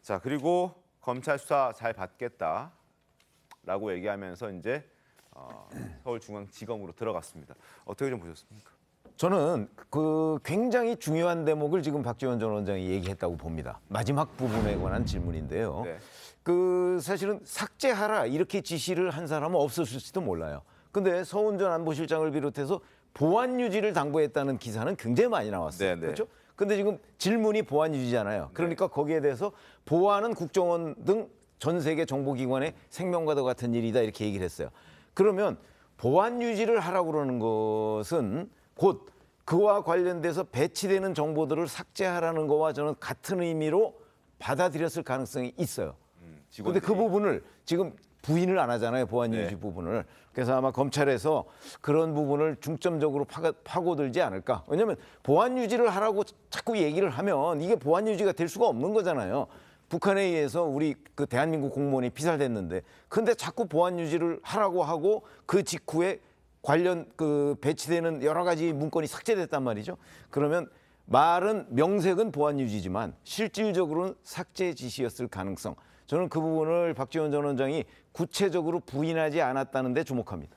자, 그리고 검찰 수사 잘 받겠다라고 얘기하면서 이제 서울중앙지검으로 들어갔습니다. 어떻게 좀 보셨습니까? 저는 그 굉장히 중요한 대목을 지금 박지원 전 원장이 얘기했다고 봅니다. 마지막 부분에 관한 질문인데요. 네. 그 사실은 삭제하라 이렇게 지시를 한 사람은 없었을지도 몰라요. 근데 서훈 전 안보실장을 비롯해서 보안 유지를 당부했다는 기사는 굉장히 많이 나왔어요. 네. 그렇죠? 근데 지금 질문이 보안 유지잖아요. 그러니까 거기에 대해서 보안은 국정원 등 전 세계 정보기관의 생명과도 같은 일이다 이렇게 얘기를 했어요. 그러면 보안 유지를 하라고 그러는 것은 곧 그와 관련돼서 배치되는 정보들을 삭제하라는 거와 저는 같은 의미로 받아들였을 가능성이 있어요. 그런데 그 부분을 지금 부인을 안 하잖아요. 보안 유지 부분을. 그래서 아마 검찰에서 그런 부분을 중점적으로 파고들지 않을까. 왜냐하면 보안 유지를 하라고 자꾸 얘기를 하면 이게 보안 유지가 될 수가 없는 거잖아요. 북한에 의해서 우리 그 대한민국 공무원이 피살됐는데 근데 자꾸 보안 유지를 하라고 하고 그 직후에 관련 그 배치되는 여러 가지 문건이 삭제됐단 말이죠. 그러면 말은 명색은 보안 유지지만 실질적으로는 삭제 지시였을 가능성. 저는 그 부분을 박지원 전 원장이 구체적으로 부인하지 않았다는 데 주목합니다.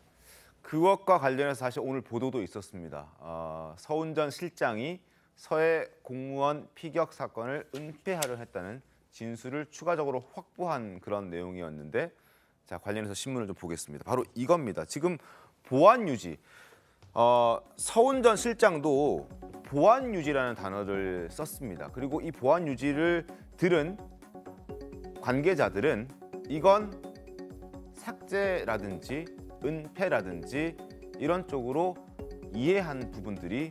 그것과 관련해서 사실 오늘 보도도 있었습니다. 서훈 전 실장이 서해 공무원 피격 사건을 은폐하려 했다는 진술을 추가적으로 확보한 그런 내용이었는데 자 관련해서 신문을 좀 보겠습니다. 바로 이겁니다. 지금 보안 유지. 서훈 전 실장도 보안 유지라는 단어를 썼습니다. 그리고 이 보안 유지를 들은 관계자들은 이건 삭제라든지 은폐라든지 이런 쪽으로 이해한 부분들이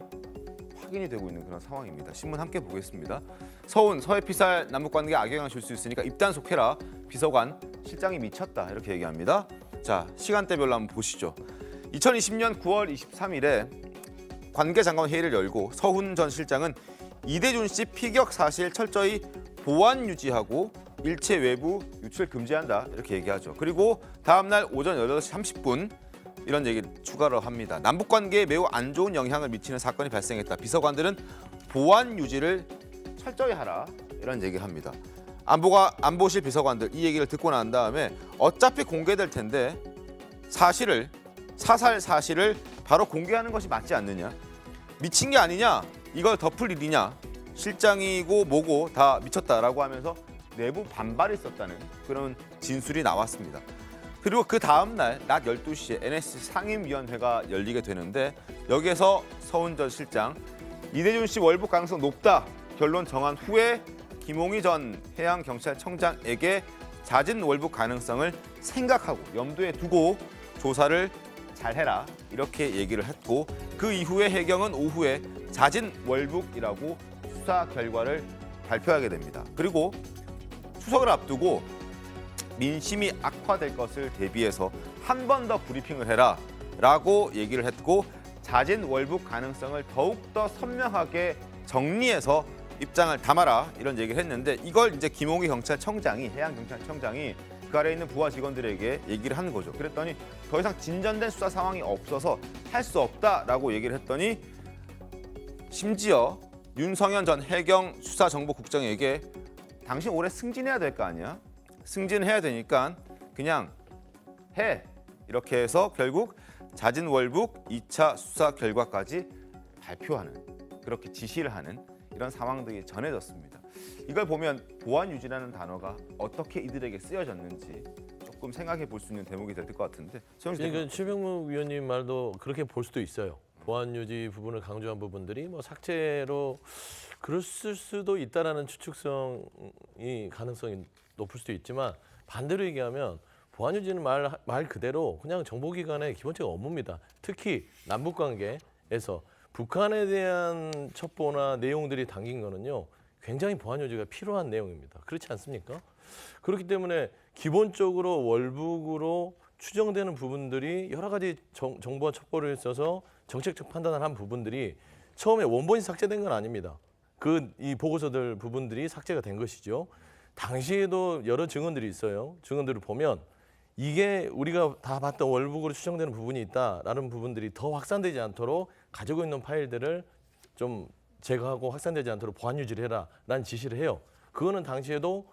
확인이 되고 있는 그런 상황입니다. 신문 함께 보겠습니다. 서훈, 서해 피살 남북관계에 악영향 줄 수 있으니까 입단속해라. 비서관, 실장이 미쳤다. 이렇게 얘기합니다. 자, 시간대별로 한번 보시죠. 2020년 9월 23일에 관계장관 회의를 열고 서훈 전 실장은 이대준 씨 피격 사실 철저히 보안 유지하고 일체 외부 유출 금지한다. 이렇게 얘기하죠. 그리고 다음 날 오전 8시 30분 이런 얘기를 추가로 합니다. 남북관계에 매우 안 좋은 영향을 미치는 사건이 발생했다. 비서관들은 보안 유지를 철저히 하라. 이런 얘기를 합니다. 안보실 비서관들 이 얘기를 듣고 난 다음에 어차피 공개될 텐데 사살 사실을 바로 공개하는 것이 맞지 않느냐. 미친 게 아니냐. 이걸 덮을 일이냐. 실장이고 뭐고 다 미쳤다라고 하면서 내부 반발이 있었다는 그런 진술이 나왔습니다. 그리고 그 다음 날 낮 12시에 NSC 상임위원회가 열리게 되는데 여기에서 서훈 전 실장 이대준 씨 월북 가능성 높다 결론 정한 후에 김홍희 전 해양경찰청장에게 잦은 월북 가능성을 생각하고 염두에 두고 조사를 잘해라 이렇게 얘기를 했고 그 이후에 해경은 오후에 잦은 월북이라고 수사 결과를 발표하게 됩니다. 그리고 추석을 앞두고 민심이 악화될 것을 대비해서 한 번 더 브리핑을 해라 라고 얘기를 했고 잦은 월북 가능성을 더욱더 선명하게 정리해서 입장을 담아라 이런 얘기를 했는데 이걸 이제 김홍희 경찰청장이 해양경찰청장이 그 아래에 있는 부하 직원들에게 얘기를 하는 거죠. 그랬더니 더 이상 진전된 수사 상황이 없어서 할 수 없다라고 얘기를 했더니 심지어 윤성현 전 해경수사정보국장에게 당신 올해 승진해야 될 거 아니야? 승진해야 되니까 그냥 해. 이렇게 해서 결국 잦은 월북 2차 수사 결과까지 발표하는 그렇게 지시를 하는 이런 상황들이 전해졌습니다. 이걸 보면 보안 유지라는 단어가 어떻게 이들에게 쓰여졌는지 조금 생각해 볼 수 있는 대목이 될 것 같은데. 그러니까 최병무 위원님 말도 그렇게 볼 수도 있어요. 보안 유지 부분을 강조한 부분들이 뭐 삭제로 그랬을 수도 있다라는 추측성이 가능성이 높을 수도 있지만 반대로 얘기하면 보안 유지는 말 그대로 그냥 정보기관의 기본적인 업무입니다. 특히 남북관계에서 북한에 대한 첩보나 내용들이 담긴 거는요. 굉장히 보안 유지가 필요한 내용입니다. 그렇지 않습니까? 그렇기 때문에 기본적으로 월북으로 추정되는 부분들이 여러 가지 정보와 첩보를 써서 정책적 판단을 한 부분들이 처음에 원본이 삭제된 건 아닙니다. 이 보고서들 부분들이 삭제가 된 것이죠. 당시에도 여러 증언들이 있어요. 증언들을 보면 이게 우리가 다 봤던 월북으로 추정되는 부분이 있다라는 부분들이 더 확산되지 않도록 가지고 있는 파일들을 좀 제거하고 확산되지 않도록 보안 유지를 해라라는 지시를 해요. 그거는 당시에도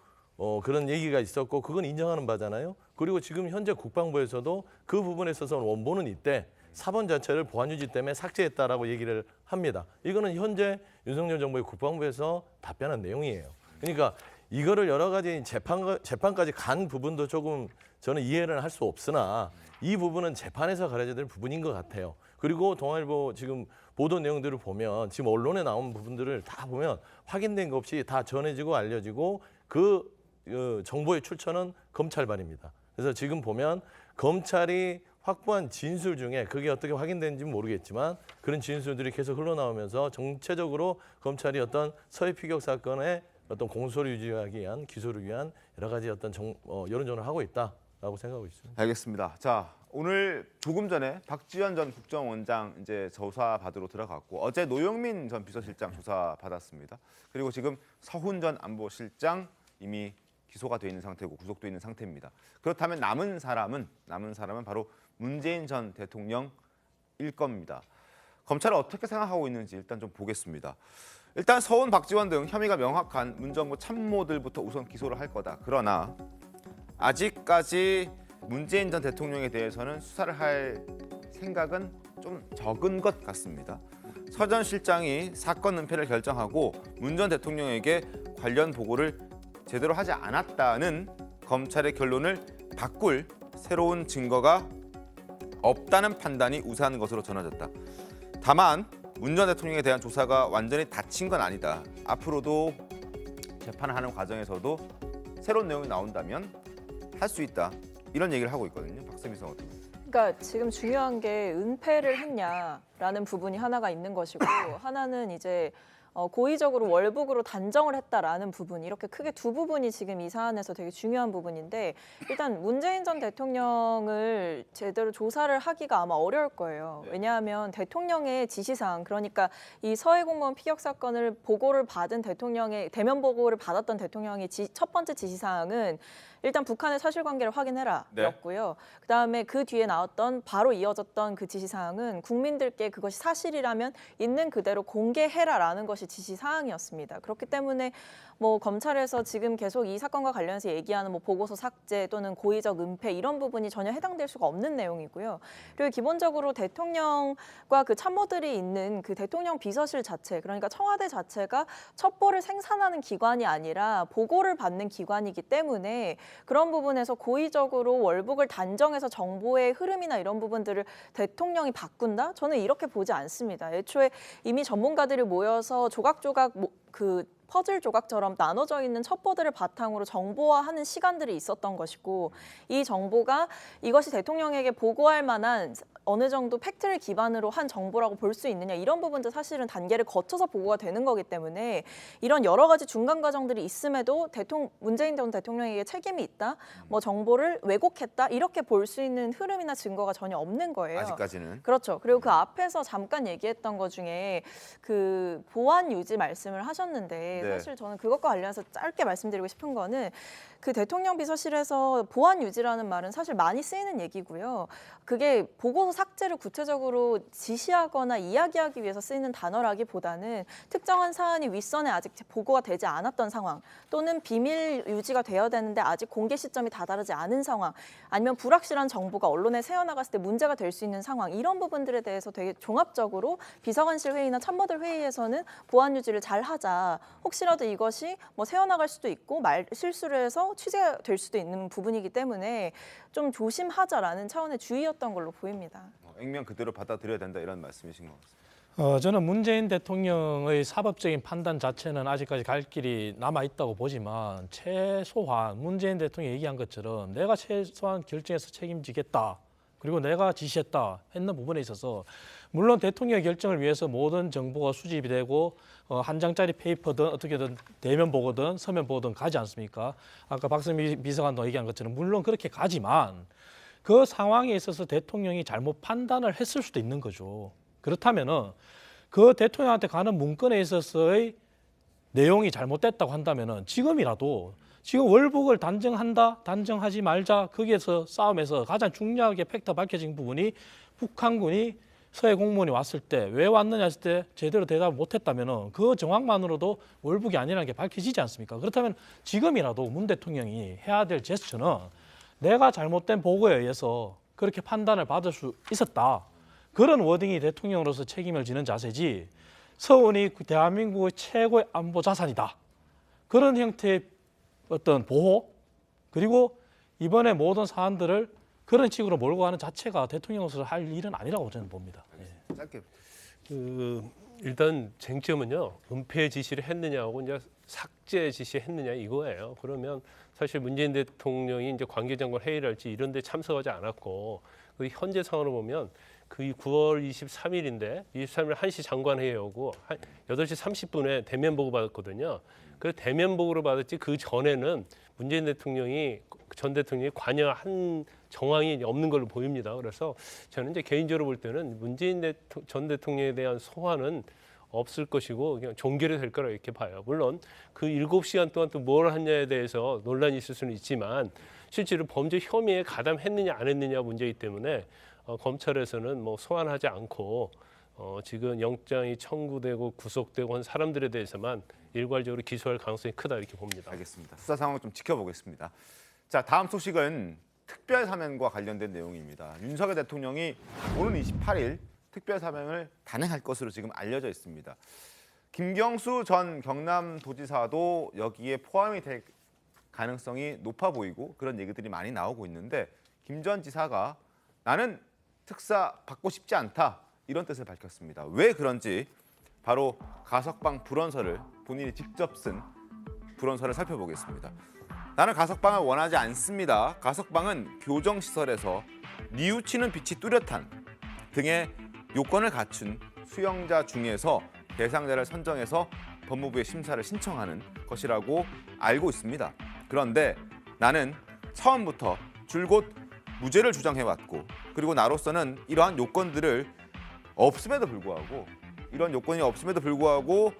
그런 얘기가 있었고 그건 인정하는 바잖아요. 그리고 지금 현재 국방부에서도 그 부분에 있어서는 원본은 있대. 사본 자체를 보안 유지 때문에 삭제했다라고 얘기를 합니다. 이거는 현재 윤석열 정부의 국방부에서 답변한 내용이에요. 그러니까 이거를 여러 가지 재판까지 간 부분도 조금 저는 이해를 할 수 없으나 이 부분은 재판에서 가려져야 될 부분인 것 같아요. 그리고 동아일보 지금 보도 내용들을 보면 지금 언론에 나온 부분들을 다 보면 확인된 것 없이 다 전해지고 알려지고 그 정보의 출처는 검찰반입니다. 그래서 지금 보면 검찰이 확보한 진술 중에 그게 어떻게 확인되는지는 모르겠지만 그런 진술들이 계속 흘러나오면서 정체적으로 검찰이 어떤 서해 피격 사건의 어떤 공소를 유지하기 위한 기소를 위한 여러 가지 어떤 여론전을 하고 있다라고 생각하고 있습니다. 알겠습니다. 자, 오늘 조금 전에 박지원 전 국정원장 이제 조사 받으러 들어갔고 어제 노영민 전 비서실장 조사 받았습니다. 그리고 지금 서훈 전 안보실장 이미 기소가 돼 있는 상태고 구속돼 있는 상태입니다. 그렇다면 남은 사람은 바로 문재인 전 대통령일 겁니다. 검찰은 어떻게 생각하고 있는지 일단 좀 보겠습니다. 일단 서훈, 박지원 등 혐의가 명확한 문정부 참모들부터 우선 기소를 할 거다. 그러나 아직까지 문재인 전 대통령에 대해서는 수사를 할 생각은 좀 적은 것 같습니다. 서 전 실장이 사건 은폐를 결정하고 문 전 대통령에게 관련 보고를 제대로 하지 않았다는 검찰의 결론을 바꿀 새로운 증거가 없다는 판단이 우세한 것으로 전해졌다. 다만 문 전 대통령에 대한 조사가 완전히 닫힌 건 아니다. 앞으로도 재판을 하는 과정에서도 새로운 내용이 나온다면 할 수 있다. 이런 얘기를 하고 있거든요. 박세미 선 어떻게 보세요? 그러니까 지금 중요한 게 은폐를 했냐라는 부분이 하나가 있는 것이고 하나는 이제 고의적으로 월북으로 단정을 했다라는 부분, 이렇게 크게 두 부분이 지금 이 사안에서 되게 중요한 부분인데, 일단 문재인 전 대통령을 제대로 조사를 하기가 아마 어려울 거예요. 왜냐하면 대통령의 지시사항, 그러니까 이 서해 공무원 피격 사건을 보고를 받은 대통령의 대면 보고를 받았던 대통령의 첫 번째 지시사항은 일단 북한의 사실관계를 확인해라 였고요. 그다음에 그 뒤에 나왔던 바로 이어졌던 그 지시사항은 국민들께 그것이 사실이라면 있는 그대로 공개해라라는 것이 지시사항이었습니다. 그렇기 때문에 뭐 검찰에서 지금 계속 이 사건과 관련해서 얘기하는 뭐 보고서 삭제 또는 고의적 은폐 이런 부분이 전혀 해당될 수가 없는 내용이고요. 그리고 기본적으로 대통령과 그 참모들이 있는 그 대통령 비서실 자체, 그러니까 청와대 자체가 첩보를 생산하는 기관이 아니라 보고를 받는 기관이기 때문에 그런 부분에서 고의적으로 월북을 단정해서 정보의 흐름이나 이런 부분들을 대통령이 바꾼다? 저는 이렇게 보지 않습니다. 애초에 이미 전문가들이 모여서 조각조각 그 퍼즐 조각처럼 나눠져 있는 첩보들을 바탕으로 정보화하는 시간들이 있었던 것이고, 이 정보가 이것이 대통령에게 보고할 만한 어느 정도 팩트를 기반으로 한 정보라고 볼 수 있느냐, 이런 부분도 사실은 단계를 거쳐서 보고가 되는 거기 때문에 이런 여러 가지 중간 과정들이 있음에도 문재인 전 대통령에게 책임이 있다, 뭐 정보를 왜곡했다, 이렇게 볼 수 있는 흐름이나 증거가 전혀 없는 거예요. 아직까지는. 그렇죠. 그리고 그 앞에서 잠깐 얘기했던 것 중에 그 보안 유지 말씀을 하셨는데 사실 저는 그것과 관련해서 짧게 말씀드리고 싶은 거는 그 대통령 비서실에서 보안 유지라는 말은 사실 많이 쓰이는 얘기고요. 그게 보고서 삭제를 구체적으로 지시하거나 이야기하기 위해서 쓰이는 단어라기보다는 특정한 사안이 윗선에 아직 보고가 되지 않았던 상황, 또는 비밀 유지가 되어야 되는데 아직 공개 시점이 다다르지 않은 상황, 아니면 불확실한 정보가 언론에 새어나갔을 때 문제가 될 수 있는 상황, 이런 부분들에 대해서 되게 종합적으로 비서관실 회의나 참모들 회의에서는 보안 유지를 잘 하자. 혹시라도 이것이 뭐 새어나갈 수도 있고 실수를 해서 취재될 수도 있는 부분이기 때문에 좀 조심하자라는 차원의 주의였던 걸로 보입니다. 액면 그대로 받아들여야 된다 이런 말씀이신 것 같습니다. 저는 문재인 대통령의 사법적인 판단 자체는 아직까지 갈 길이 남아 있다고 보지만, 최소한 문재인 대통령이 얘기한 것처럼 내가 최소한 결정해서 책임지겠다, 그리고 내가 지시했다 했는 부분에 있어서 물론 대통령의 결정을 위해서 모든 정보가 수집이 되고 한 장짜리 페이퍼든 어떻게든 대면 보고든 서면 보고든 가지 않습니까? 아까 박세미 비서관도 얘기한 것처럼 물론 그렇게 가지만 그 상황에 있어서 대통령이 잘못 판단을 했을 수도 있는 거죠. 그렇다면은 그 대통령한테 가는 문건에 있어서의 내용이 잘못됐다고 한다면은 지금이라도 지금 월북을 단정한다, 단정하지 말자, 거기에서 싸움에서 가장 중요하게 팩터 밝혀진 부분이 북한군이 서해 공무원이 왔을 때 왜 왔느냐 했을 때 제대로 대답을 못했다면 그 정황만으로도 월북이 아니라는 게 밝혀지지 않습니까? 그렇다면 지금이라도 문 대통령이 해야 될 제스처는 내가 잘못된 보고에 의해서 그렇게 판단을 받을 수 있었다. 그런 워딩이 대통령으로서 책임을 지는 자세지 서훈이 대한민국의 최고의 안보 자산이다. 그런 형태의 어떤 보호 그리고 이번에 모든 사안들을 그런 식으로 몰고 가는 자체가 대통령으로서 할 일은 아니라고 저는 봅니다. 짧게. 일단 쟁점은요. 은폐 지시를 했느냐하고 이제 삭제 지시했느냐 이거예요. 그러면 사실 문재인 대통령이 이제 관계장관 회의를 할지 이런 데 참석하지 않았고 그 현재 상황을 보면 그 9월 23일인데 23일 1시 장관회의하고 8시 30분에 대면 보고 받았거든요. 그래서 대면 보고를 받았지 그 전에는 문재인 대통령이 전 대통령이 관여한 정황이 없는 걸로 보입니다. 그래서 저는 이제 개인적으로 볼 때는 문재인 전 대통령에 대한 소환은 없을 것이고 그냥 종결이 될 거라 이렇게 봐요. 물론 그 7시간 동안 또 뭘 했냐에 대해서 논란이 있을 수는 있지만 실제로 범죄 혐의에 가담했느냐 안 했느냐 문제이기 때문에 검찰에서는 뭐 소환하지 않고 지금 영장이 청구되고 구속되고 한 사람들에 대해서만 일괄적으로 기소할 가능성이 크다 이렇게 봅니다. 알겠습니다. 수사 상황 좀 지켜보겠습니다. 자, 다음 소식은 특별 사면과 관련된 내용입니다. 윤석열 대통령이 오는 28일 특별 사면을 단행할 것으로 지금 알려져 있습니다. 김경수 전 경남도지사도 여기에 포함이 될 가능성이 높아 보이고 그런 얘기들이 많이 나오고 있는데 김 전 지사가 나는 특사 받고 싶지 않다 이런 뜻을 밝혔습니다. 왜 그런지 바로 가석방 불원서를 본인이 직접 쓴 불원서를 살펴보겠습니다. 나는 가석방을 원하지 않습니다. 가석방은 교정시설에서 뉘우치는 빛이 뚜렷한 등의 요건을 갖춘 수용자 중에서 대상자를 선정해서 법무부에 심사를 신청하는 것이라고 알고 있습니다. 그런데 나는 처음부터 줄곧 무죄를 주장해왔고 그리고 나로서는 이러한 요건들을 없음에도 불구하고 이런 요건이 없음에도 불구하고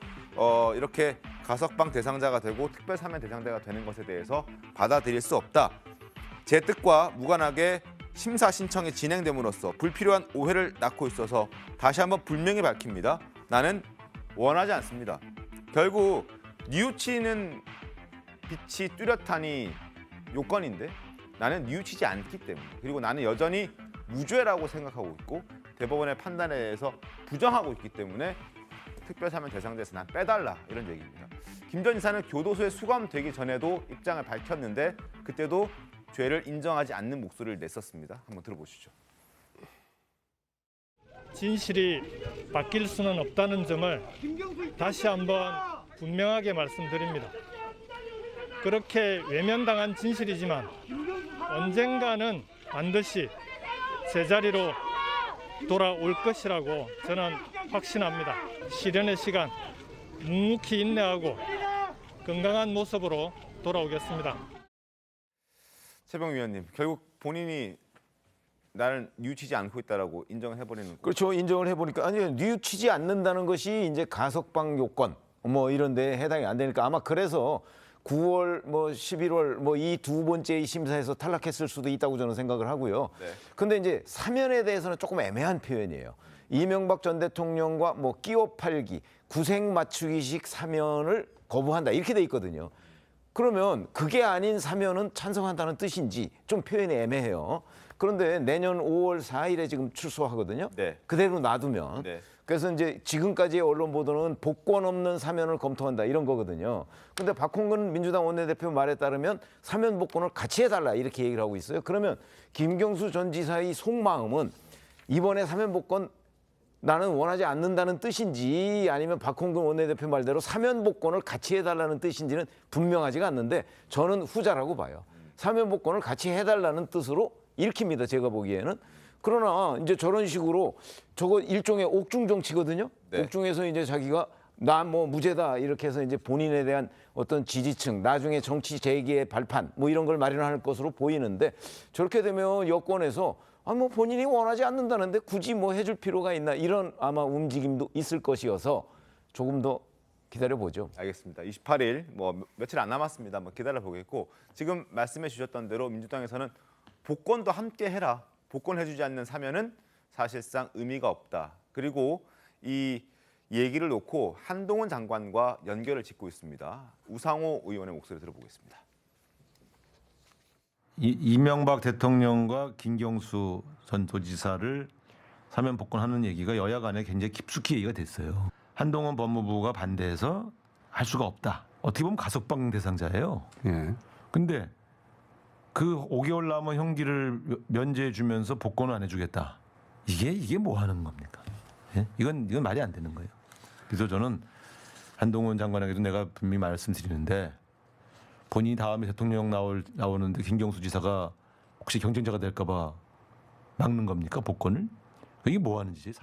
이렇게 가석방 대상자가 되고 특별 사면 대상자가 되는 것에 대해서 받아들일 수 없다. 제 뜻과 무관하게 심사 신청이 진행됨으로써 불필요한 오해를 낳고 있어서 다시 한번 분명히 밝힙니다. 나는 원하지 않습니다. 결국 뉘우치는 빛이 뚜렷하니 요건인데 나는 뉘우치지 않기 때문에 그리고 나는 여전히 무죄라고 생각하고 있고 대법원의 판단에 대해서 부정하고 있기 때문에 특별사면 대상자에서 난 빼달라 이런 얘기입니다. 김 전 지사는 교도소에 수감되기 전에도 입장을 밝혔는데 그때도 죄를 인정하지 않는 목소리를 냈었습니다. 한번 들어보시죠. 진실이 바뀔 수는 없다는 점을 다시 한번 분명하게 말씀드립니다. 그렇게 외면당한 진실이지만 언젠가는 반드시 제자리로 돌아올 것이라고 저는 확신합니다. 시련의 시간 묵묵히 인내하고 건강한 모습으로 돌아오겠습니다. 최병 위원님, 결국 본인이 나는 뉘우치지 않고 있다라고 인정을 해버리는 거죠. 그렇죠. 인정을 해보니까 아니 뉘우치지 않는다는 것이 이제 가석방 요건 뭐 이런 데 해당이 안 되니까 아마 그래서 9월 뭐 11월 뭐 이 두 번째 심사에서 탈락했을 수도 있다고 저는 생각을 하고요. 네. 근데 이제 사면에 대해서는 조금 애매한 표현이에요. 이명박 전 대통령과 뭐 끼워 팔기, 구색 맞추기식 사면을 거부한다 이렇게 돼 있거든요. 그러면 그게 아닌 사면은 찬성한다는 뜻인지 좀 표현이 애매해요. 그런데 내년 5월 4일에 지금 출소하거든요. 네. 그대로 놔두면. 네. 그래서 이제 지금까지의 언론 보도는 복권 없는 사면을 검토한다 이런 거거든요. 근데 박홍근 민주당 원내대표 말에 따르면 사면 복권을 같이 해달라 이렇게 얘기를 하고 있어요. 그러면 김경수 전 지사의 속마음은 이번에 사면 복권 나는 원하지 않는다는 뜻인지 아니면 박홍근 원내대표 말대로 사면 복권을 같이 해달라는 뜻인지는 분명하지가 않는데 저는 후자라고 봐요. 사면 복권을 같이 해달라는 뜻으로 읽힙니다. 제가 보기에는. 그러나 이제 저런 식으로 저거 일종의 옥중 정치거든요. 네. 옥중에서 이제 자기가 나 뭐 무죄다 이렇게 해서 이제 본인에 대한 어떤 지지층, 나중에 정치 재기의 발판 뭐 이런 걸 마련할 것으로 보이는데 저렇게 되면 여권에서 뭐 본인이 원하지 않는다는데 굳이 뭐 해줄 필요가 있나 이런 아마 움직임도 있을 것이어서 조금 더 기다려 보죠. 알겠습니다. 28일 뭐 며칠 안 남았습니다. 뭐 기다려 보겠고 지금 말씀해 주셨던 대로 민주당에서는 복권도 함께 해라. 복권해주지 않는 사면은 사실상 의미가 없다. 그리고 이 얘기를 놓고 한동훈 장관과 연결을 짓고 있습니다. 우상호 의원의 목소리 들어보겠습니다. 이명박 대통령과 김경수 전 도지사를 사면 복권하는 얘기가 여야 간에 굉장히 깊숙이 얘기가 됐어요. 한동훈 법무부가 반대해서 할 수가 없다. 어떻게 보면 가석방 대상자예요. 예. 근데 그 5개월 남은 형기를 면제해 주면서 복권을 안 해주겠다. 이게 뭐 하는 겁니까? 예? 이건 말이 안 되는 거예요. 그래서 저는 한동훈 장관에게도 내가 분명히 말씀드리는데 본인이 다음에 대통령 나오는데 김경수 지사가 혹시 경쟁자가 될까봐 막는 겁니까 복권을? 이게 뭐 하는 짓이에요?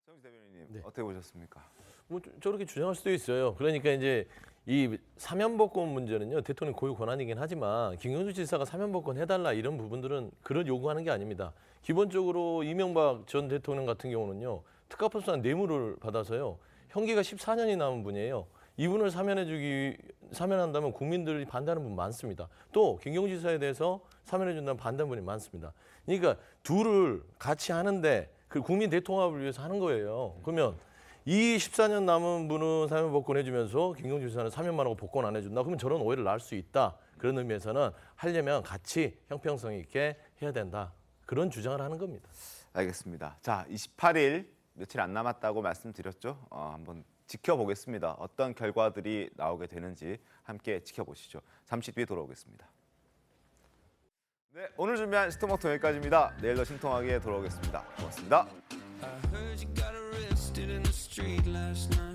정지 대변인님 어떻게 보셨습니까? 뭐 저렇게 주장할 수도 있어요. 그러니까 이제 이 사면복권 문제는요 대통령 고유 권한이긴 하지만 김경수 지사가 사면복권 해달라 이런 부분들은 그런 요구하는 게 아닙니다. 기본적으로 이명박 전 대통령 같은 경우는요 특가법상 뇌물을 받아서요 형기가 14년이 남은 분이에요. 이분을 사면한다면 국민들이 반대하는 분 많습니다. 또 김경수 지사에 대해서 사면해준다면 반대하는 분이 많습니다. 그러니까 둘을 같이 하는데 그 국민 대통합을 위해서 하는 거예요. 그러면 이 14년 남은 분은 사면 복권 해주면서 김경수 지사는 사면만 하고 복권 안 해준다. 그러면 저런 오해를 낳을 수 있다. 그런 의미에서는 하려면 같이 형평성 있게 해야 된다. 그런 주장을 하는 겁니다. 알겠습니다. 자, 28일 며칠 안 남았다고 말씀드렸죠. 한번 지켜보겠습니다. 어떤 결과들이 나오게 되는지 함께 지켜보시죠. 잠시 뒤에 돌아오겠습니다. 네, 오늘 준비한 신통방통 여기까지입니다. 내일 더 신통하게 돌아오겠습니다. 고맙습니다. I heard you got arrested in the street last night.